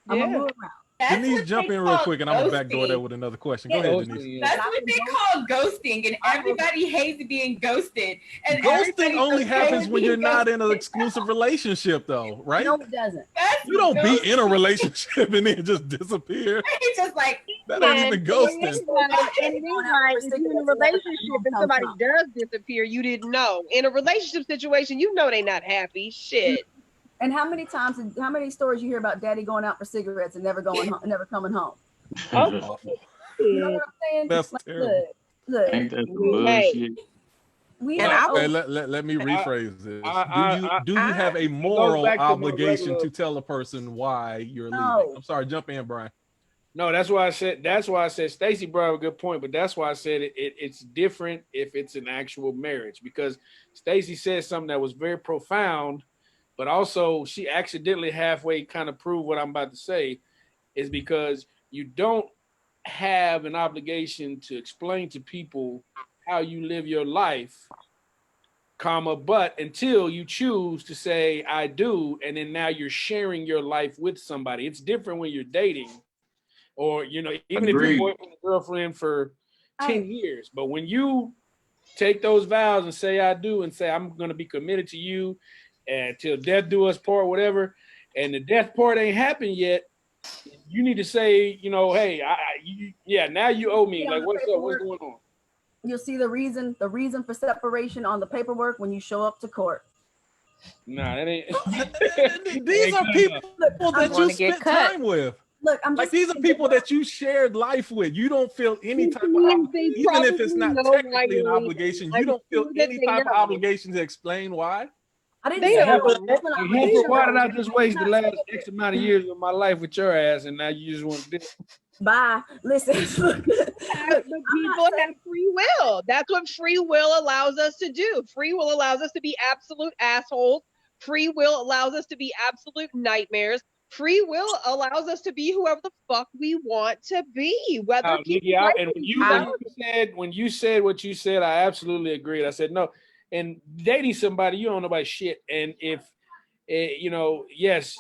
I'm gonna Yeah. move around. That's Denise, what jump they in real call quick, and I'm gonna backdoor that ghosting. with another question. Yeah. Go ahead, Denise. That's what they call ghosting, and everybody hates being ghosted. And Ghosting everybody's only okay happens with when being you're not in an ghosted. exclusive relationship, though, right? No, it doesn't. That's You don't be in a ghosting. relationship and then just disappear. It's just like, That ain't And even it ghosting. is like if you're in a relationship and somebody does disappear, you didn't know. In a relationship situation, you know they not happy. Shit. And how many stories you hear about daddy going out for cigarettes and never going home, never coming home? Awful. You know what I'm saying? That's Like, terrible. look, Ain't that some Hey. bullshit? we And don't Okay, owe- let me rephrase this. I- Do you have a goes moral back to my obligation regular- to tell a person why you're leaving? No. I'm sorry, jump in, Brian. No, that's why I said Stacy brought up a good point, but that's why I said it's different if it's an actual marriage, because Stacy said something that was very profound, but also she accidentally halfway kind of proved what I'm about to say, is because you don't have an obligation to explain to people how you live your life, comma, but until you choose to say I do, and then now you're sharing your life with somebody. It's different when you're dating, or even if you're Agreed. boyfriend and girlfriend for 10 years. But when you take those vows and say I do, and say I'm going to be committed to you and till death do us part, whatever, and the death part ain't happened yet, you need to say, hey, now you owe me. Like, what's up? What's going on? You'll see the reason for separation on the paperwork when you show up to court. Nah, that ain't. These are people that you wanna get spent cut. time with. Look, I'm Like just these are people that you shared life with. You don't feel any type of They even if it's probably not know why technically you're an leaving. obligation, I'm you don't feel sure that any they type of know. obligation to explain why. I didn't They say know. it was an obligation. Why did I just waste the last X amount of years of my life with your ass, and now you just want to do it? Bye. Listen. But people have free will. That's what free will allows us to do. Free will allows us to be absolute assholes. Free will allows us to be absolute nightmares. Free will allows us to be whoever the fuck we want to be. Whether people Nikki, like and it when you said what you said, I absolutely agreed. I said no. And dating somebody, you don't know about shit. And if yes,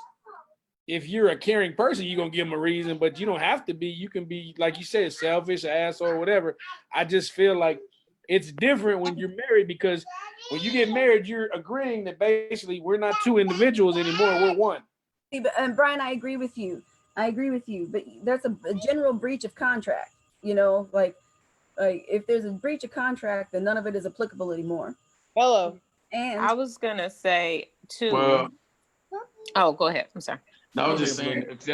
if you're a caring person, you're gonna give them a reason, but you don't have to be. You can be, like you said, selfish, asshole, whatever. I just feel like it's different when you're married, because when you get married, you're agreeing that basically we're not two individuals anymore, we're one. And Brian, I agree with you. But there's a general breach of contract. Like if there's a breach of contract, then none of it is applicable anymore. Hello. And I was gonna say too. Well, Oh, go ahead. I'm sorry. I was just saying, if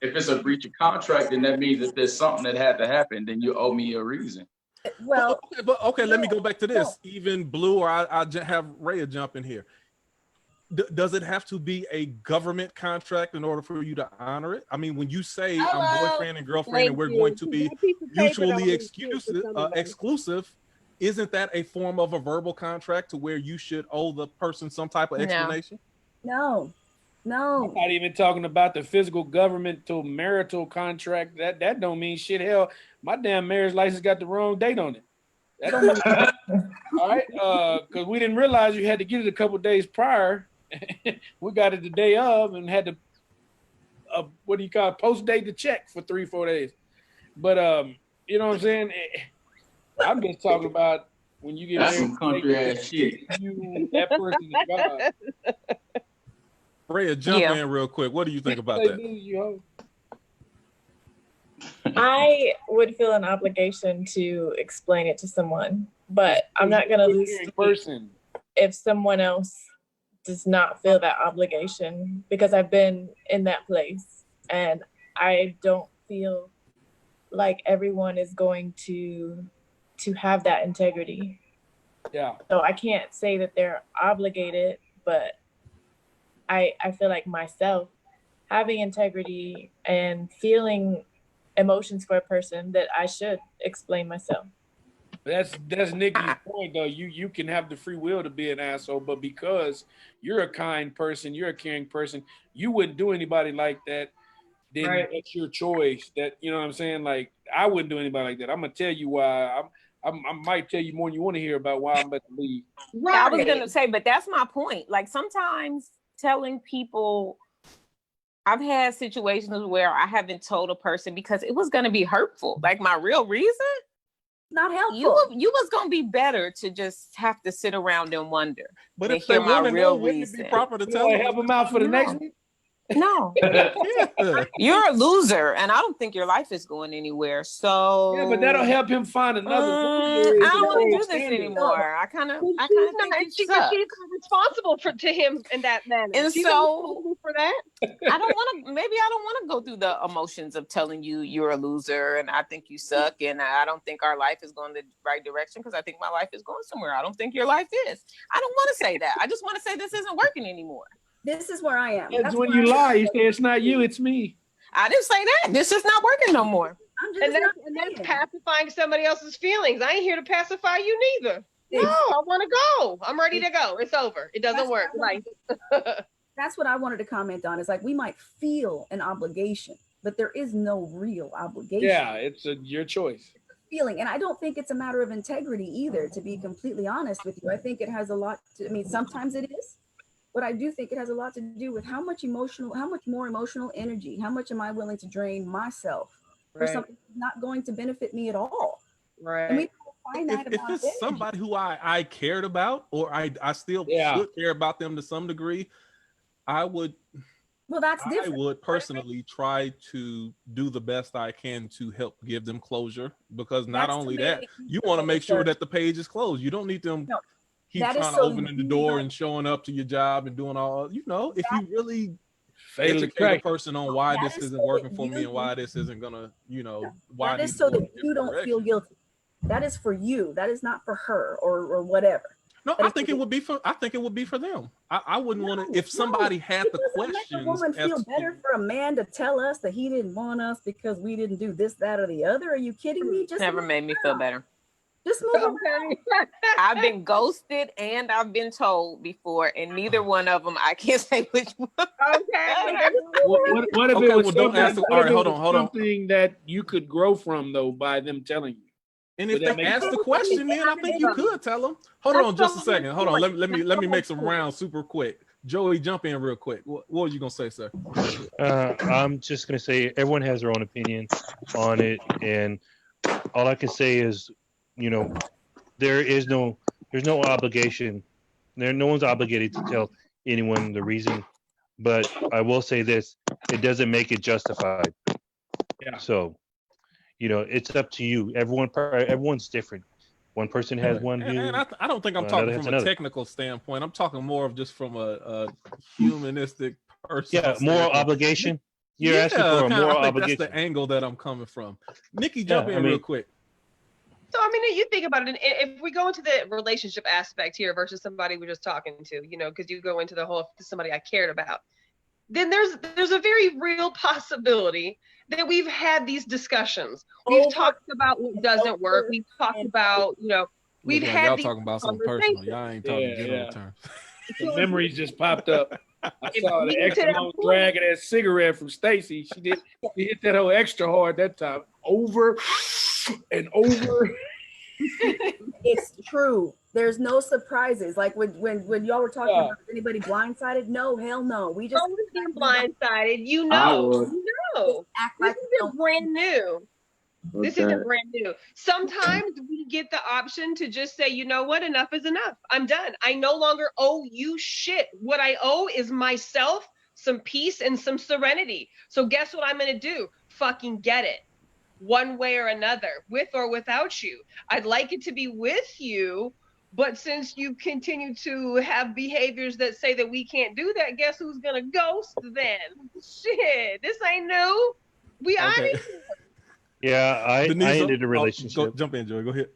it's a breach of contract, then that means that there's something that had to happen. Then you owe me a reason. well, Okay, let me go back to this. Even Blue, or I have Rhea jump in here. Does it have to be a government contract in order for you to honor it? I mean, when you say I'm boyfriend and girlfriend and we're going to be mutually exclusive, isn't that a form of a verbal contract to where you should owe the person some type of explanation? No. I'm not even talking about the physical governmental marital contract. That don't mean shit. Hell, my damn marriage license got the wrong date on it. That don't mean all right, because we didn't realize you had to get it a couple days prior. We got it the day of and had to post date the check for 3-4 days. But you know what I'm saying? I'm just talking about when you get That's married. some country ass shit. That person is God. Freya, jump Yeah. in real quick. What do you think about They that? do, you I would feel an obligation to explain it to someone, but I'm not gonna You're a lose caring sleep person. if someone else does not feel that obligation, because I've been in that place and I don't feel like everyone is going to have that integrity. Yeah. So I can't say that they're obligated, but I feel like myself having integrity and feeling emotions for a person, that I should explain myself. That's Nikki's point though. You can have the free will to be an asshole, but because you're a kind person, you're a caring person, you wouldn't do anybody like that. Then Right. it's your choice. That, you know what I'm saying? Like, I wouldn't do anybody like that. I'm gonna tell you why. I might tell you more than you want to hear about why I'm about to leave. I was gonna say, but that's my point. Like sometimes telling people, I've had situations where I haven't told a person because it was gonna be hurtful. Like my real reason, Not helpful. you was gonna be better to just have to sit around and wonder. But than if they hear my want to know, real wouldn't it be reason. proper to You tell wanna them? help them out for the next one? No, Yeah. you're a loser, and I don't think your life is going anywhere. So Yeah, but that'll help him find another loser. I It's don't want to a do this standard. anymore. I kind of She's think not, you she's suck. not responsible to him in that manner. And She's so- not responsible for that. I don't want to. Maybe I don't want to go through the emotions of telling you you're a loser and I think you suck and I don't think our life is going the right direction because I think my life is going somewhere. I don't think your life is. I don't want to say that. I just want to say this isn't working anymore. This is where I am. That's when where you I'm lie. at. You say it's not you, it's me. I didn't say that. This is not working no more. I'm just And not that's saying. pacifying somebody else's feelings. I ain't here to pacify you neither. No, I want to go. I'm ready to go. It's over. It doesn't That's work. what I Like, That's what I wanted to comment on. Is like we might feel an obligation, but there is no real obligation. Yeah, it's your choice. Feeling, and I don't think it's a matter of integrity either, to be completely honest with you. I think it has a lot to, I mean, sometimes it is, but I do think it has a lot to do with how much more emotional energy, how much am I willing to drain myself for Right. something that's not going to benefit me at all. right. And we don't find that If about it's energy. somebody who I cared about, or I still Yeah. should care about them to some degree, I would Well, that's different. personally try to do the best I can to help give them closure, because not That's to only make that, it you want to make sure because- that the page is closed. You don't need them No, keep that is trying to so open the you door don't- and showing up to your job and doing all, you know, if you really Fatal educate a attraction. person on why That this is isn't so working that for me you- and why this isn't gonna, you know, why I That need is to so go in a that you different don't feel direction. guilty. That is for you. That is not for her or whatever. No, But I if think you- it would be for. I think it would be for them. I wouldn't want to. If somebody had It the doesn't make a questions, woman as feel to- better for a man to tell us that he didn't want us because we didn't do this, that, or the other. Are you kidding me? Just Never move made me feel on. better. Just move on. Okay. I've been ghosted and I've been told before, and neither one of them I can't say which one. Okay. What if Okay, it was well, don't something, ask the- what all if right, it hold was on, hold on. something that you could grow from though by them telling you? And Would if that they make ask the sense? question, then I think you could tell them. Hold on, just a second. Hold on. Let me make some rounds super quick. Joey, jump in real quick. What were you gonna say, sir? I'm just gonna say everyone has their own opinion on it, and all I can say is, you know, there's no obligation. No one's obligated to tell anyone the reason, but I will say this: it doesn't make it justified. Yeah. So, you know, it's up to you. Everyone's different. One person has one view. And I don't think I'm Another talking has from a another. technical standpoint. I'm talking more of just from a humanistic person. Yeah, moral obligation. You're asking for a kinda, moral I think obligation. that's the angle that I'm coming from. Nikki, jump Yeah, in I mean- real quick. So, I mean, you think about it, if we go into the relationship aspect here versus somebody we're just talking to, you know, because you go into the whole somebody I cared about, then there's a very real possibility that we've had these discussions. We've talked about what doesn't work. We've talked about, you know, we've Look like had y'all these talking about something personal. conversations. Y'all ain't talking Yeah, general yeah. terms. The memories just popped up. I If saw we the get to extra that long point- drag of that cigarette from Stacy. She hit that whole extra hard that time. Over and over. It's true. There's no surprises. Like when y'all were talking Yeah. about anybody blindsided. No, hell no. We just Someone's being blindsided. You I know. would. You know. act This like we isn't don't. brand new. This Okay. isn't brand new. Sometimes we get the option to just say, you know what, enough is enough. I'm done. I no longer owe you shit. What I owe is myself some peace and some serenity. So guess what I'm going to do? Fucking get it. One way or another, with or without you. I'd like it to be with you, but since you continue to have behaviors that say that we can't do that, guess who's going to ghost then? Shit, this ain't new. We out Okay. of here. Yeah, I Denise, ended a relationship. jump in, Joey. Go ahead.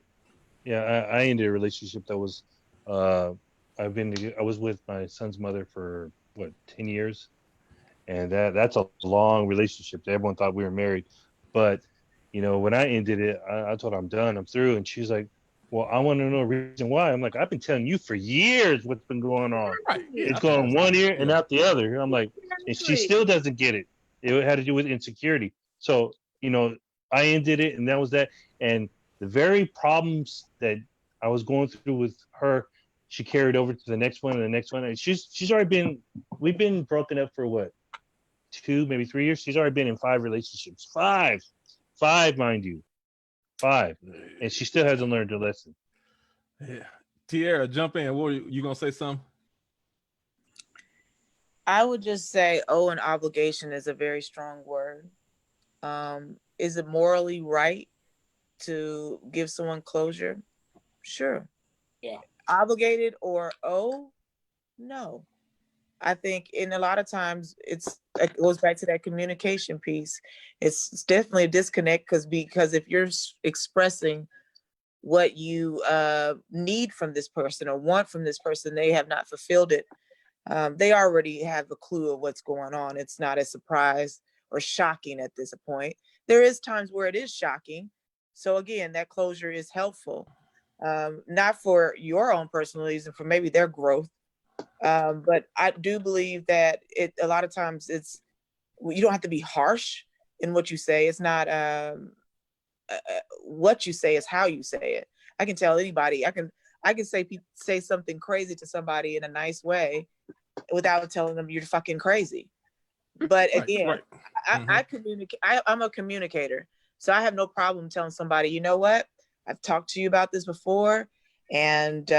Yeah, I ended a relationship that was I was with my son's mother for what, 10 years, and that's a long relationship. Everyone thought we were married, but you know, when I ended it, I told her I'm done, I'm through, and she's like, well, I want to know the reason why. I'm like, I've been telling you for years what's been going on. Right. Yeah, It's going one ear and out the other. I'm like, and she Exactly. still doesn't get it. It had to do with insecurity. So, you know, I ended it, and that was that. And the very problems that I was going through with her, she carried over to the next one and the next one. And she's already been, we've been broken up for what, 2, maybe 3 years. She's already been in 5 relationships. Five, mind you. 5. And she still hasn't learned her lesson. Yeah. Tierra, jump in. What you gonna say something? I would just say, oh, an obligation is a very strong word. Is it morally right to give someone closure? Sure. Yeah. Obligated or owe? No. I think in a lot of times it goes back to that communication piece. It's definitely a disconnect because if you're expressing what you need from this person or want from this person, they have not fulfilled it. They already have a clue of what's going on. It's not a surprise or shocking at this point. There is times where it is shocking. So again, that closure is helpful, not for your own personal reason, for maybe their growth. But I do believe that a lot of times you don't have to be harsh in what you say. It's not what you say, is how you say it. I can tell anybody. I can say something crazy to somebody in a nice way without telling them you're fucking crazy. But again, right. I communicate. I'm a communicator, so I have no problem telling somebody, you know what, I've talked to you about this before, and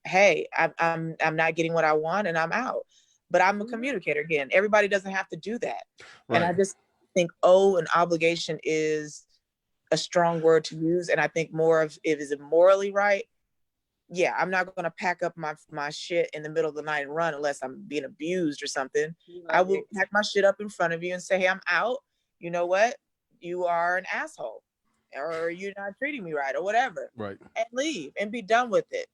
hey, I'm not getting what I want, and I'm out. But I'm a communicator. Again, everybody doesn't have to do that, and I just think an obligation is a strong word to use, and I think more of it is morally right. Yeah, I'm not going to pack up my shit in the middle of the night and run unless I'm being abused or something. I will pack my shit up in front of you and say, hey, I'm out. You know what? You are an asshole, or you're not treating me right, or whatever. Right. And leave and be done with it.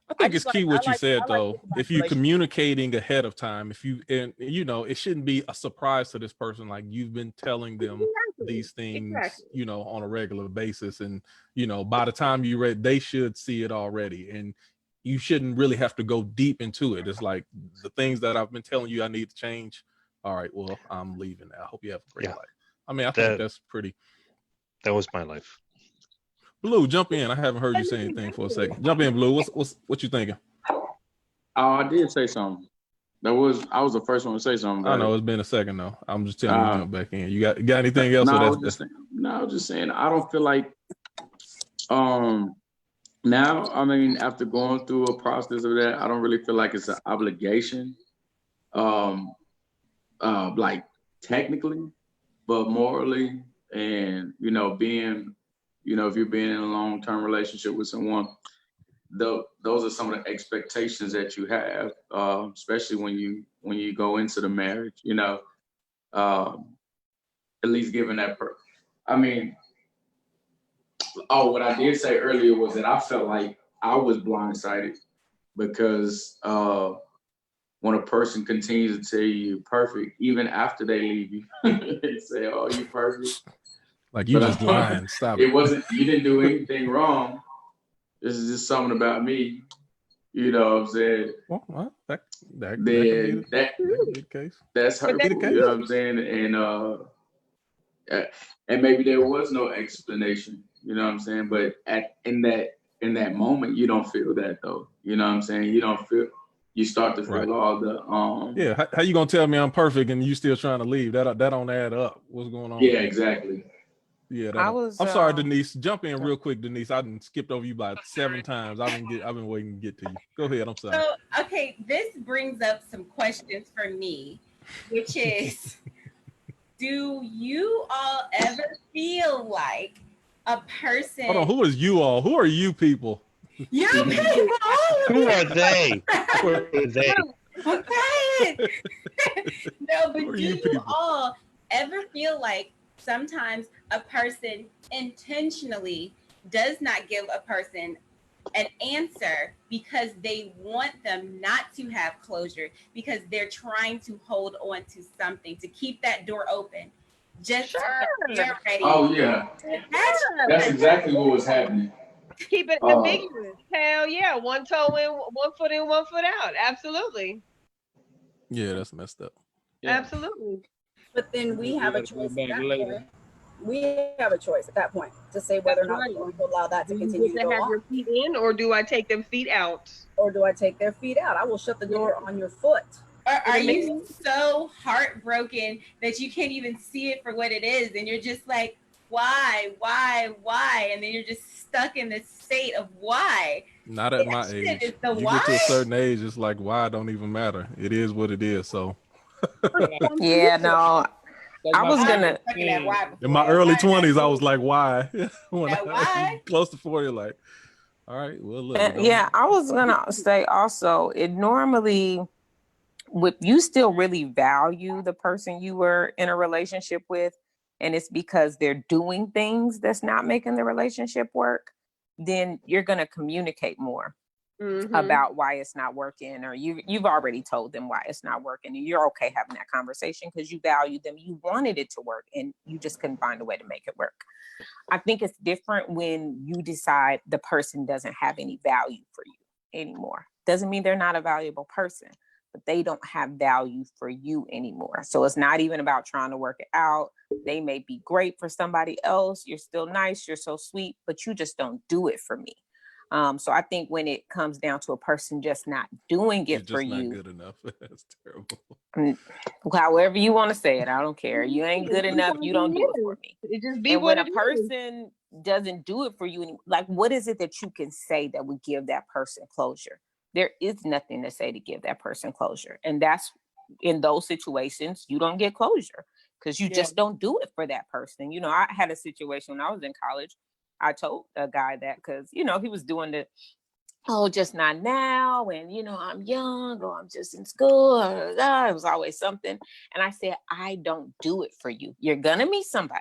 I think it's key what you said though. If you're communicating ahead of time, and you know, it shouldn't be a surprise to this person. Like you've been telling them these things, you know, on a regular basis, and you know, by the time you read, they should see it already, and you shouldn't really have to go deep into it. It's like the things that I've been telling you I need to change. All right, well, I'm leaving now. I hope you have a great life. I mean, I think that's pretty. That was my life. Blue, jump in. I haven't heard you say anything for a second. Jump in, Blue. What you thinking? I did say something. I was the first one to say something. I know it's been a second though. I'm just telling you to jump back in. You got anything else? No, I was just saying. I don't feel like now. I mean, after going through a process of that, I don't really feel like it's an obligation. Like technically, but morally, and you know, being. You know, if you're being in a long-term relationship with someone, those are some of the expectations that you have, especially when you go into the marriage. You know, at least given that. I mean, what I did say earlier was that I felt like I was blindsided because when a person continues to tell you you're perfect, even after they leave you, they say, "Oh, you're perfect." Like you just lying. Stop it. Wasn't, you didn't do anything wrong. This is just something about me. You know what I'm saying? Well, that could be the case. That's her. You know what I'm saying? And maybe there was no explanation. You know what I'm saying? But in that moment, you don't feel that though. You know what I'm saying? You start to feel all the How you gonna tell me I'm perfect and you still trying to leave? That don't add up. What's going on? Yeah, exactly. Yeah, I'm sorry, Denise. Jump in real quick, Denise. I done skipped over you about 7 times. I've been waiting to get to you. Go ahead. I'm sorry. So, okay, this brings up some questions for me. which is, do you all ever feel like a person? Hold on, who is you all? Who are you people? You people. Who are they? Who are they? I'm crying. No, but Who are do you you people? all ever feel like sometimes a person intentionally does not give a person an answer because they want them not to have closure, because they're trying to hold on to something to keep that door open, just Sure. when they're ready? Oh yeah, that's exactly what was happening. Keep it ambiguous. Hell yeah. One toe in, 1 foot in, 1 foot out. Absolutely. Yeah, that's messed up. Yeah. But Absolutely. then we have a gotta go choice back at that later. point. We have a choice at that point to say whether or That's not right. we're going to allow that to Do you continue get to to go have on. your feet in, or do I take them feet out? Or do I take their feet out? I will shut the door on your foot. Or For are the you men. so heartbroken that you can't even see it for what it is, and you're just like, why, and then you're just stuck in this state of why. Not at my age. Is the You why? get to a certain age, it's like why don't even matter. It is what it is. So Yeah, no, That's I my was I gonna. was looking at why before. in my early Why not 20s, I you? was like, why? When Now, I why? close to 40, like, all right, well, look, it don't Yeah, I matter. was gonna say also, it normally, if you still really value the person you were in a relationship with, and it's because they're doing things that's not making the relationship work, then you're gonna communicate more about why it's not working, or you've already told them why it's not working, and you're okay having that conversation because you value them, you wanted it to work, and you just couldn't find a way to make it work. I think it's different when you decide the person doesn't have any value for you anymore. Doesn't mean they're not a valuable person, but they don't have value for you anymore. So it's not even about trying to work it out. They may be great for somebody else. You're still nice. You're so sweet, but you just don't do it for me. So I think when it comes down to a person just not doing You're it for just not you, good enough. That's terrible. however you want to say it, I don't care. You ain't good enough. You don't do it for me. It just be And what when a it is. person doesn't do it for you, like, what is it that you can say that would give that person closure? There is nothing to say to give that person closure. And that's, in those situations, you don't get closure because you just don't do it for that person. You know, I had a situation when I was in college. I told a guy that because, you know, he was doing the, oh, just not now. And, you know, I'm young, or I'm just in school. It was always something. And I said, I don't do it for you. You're going to meet somebody,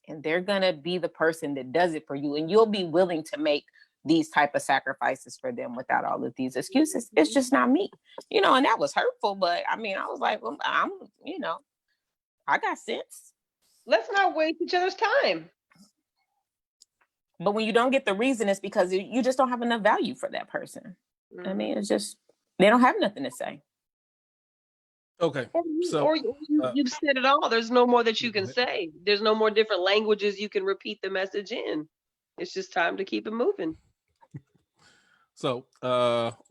and they're going to be the person that does it for you. And you'll be willing to make these type of sacrifices for them without all of these excuses. It's just not me, you know, and that was hurtful. But I mean, I was like, well, you know, I got sense. Let's not waste each other's time. But when you don't get the reason, it's because you just don't have enough value for that person. I mean, it's just, they don't have nothing to say. Okay. So You've said it all. There's no more that you can say. There's no more different languages you can repeat the message in. It's just time to keep it moving. So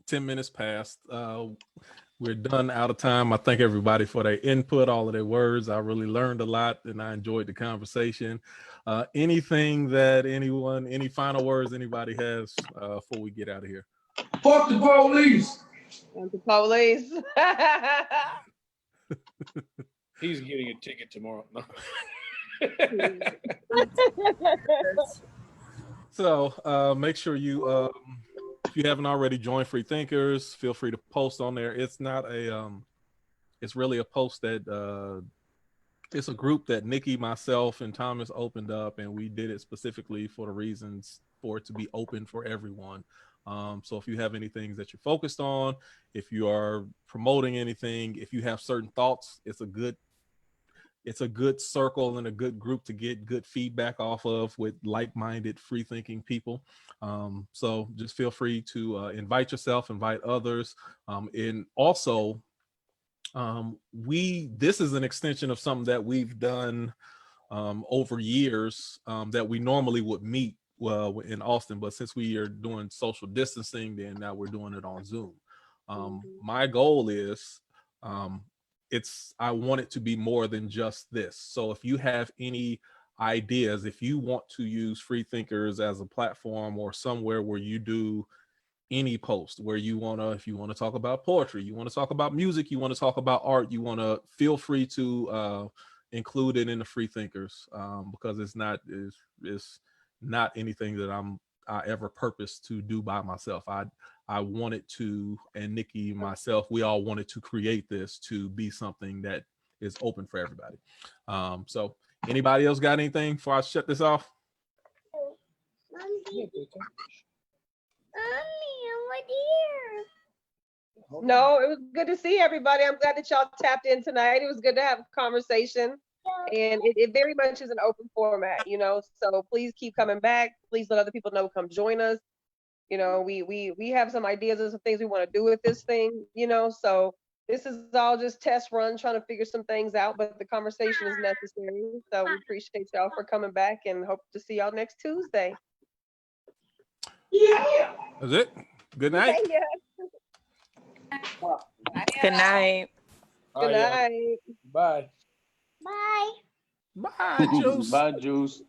10 minutes passed. We're done, out of time. I thank everybody for their input, all of their words. I really learned a lot and I enjoyed the conversation. Anything that any final words anybody has before we get out of here? Fuck the police. Fuck the police. He's getting a ticket tomorrow. No. So make sure you, if you haven't already, join Free Thinkers. Feel free to post on there. It's not a, it's really a post that it's a group that Nikki, myself, and Thomas opened up, and we did it specifically for the reasons for it to be open for everyone. So if you have any things that you're focused on, if you are promoting anything, if you have certain thoughts, it's a good circle and a good group to get good feedback off of with like-minded, free-thinking people. So just feel free to invite yourself, invite others, and also this is an extension of something that we've done over years that we normally would meet in Austin, but since we are doing social distancing, then now we're doing it on Zoom. My goal is I want it to be more than just this. So if you have any ideas, if you want to use Free Thinkers as a platform or somewhere where you do any post where you want to, if you want to talk about poetry, you want to talk about music, you want to talk about art, you want to, feel free to include it in the Free Thinkers, because it's not anything that I ever purposed to do by myself. I wanted to, and Nikki, myself, we all wanted to create this to be something that is open for everybody. So anybody else got anything before I shut this off? No, it was good to see everybody. I'm glad that y'all tapped in tonight. It was good to have a conversation. And it very much is an open format, you know. So please keep coming back. Please let other people know, come join us. You know, we have some ideas of some things we want to do with this thing, you know. So this is all just test run, trying to figure some things out, but the conversation is necessary. So we appreciate y'all for coming back and hope to see y'all next Tuesday. Yeah. That's it. Good night. Yeah. Good night. Good night. Bye. Bye, Juice. Bye, Juice.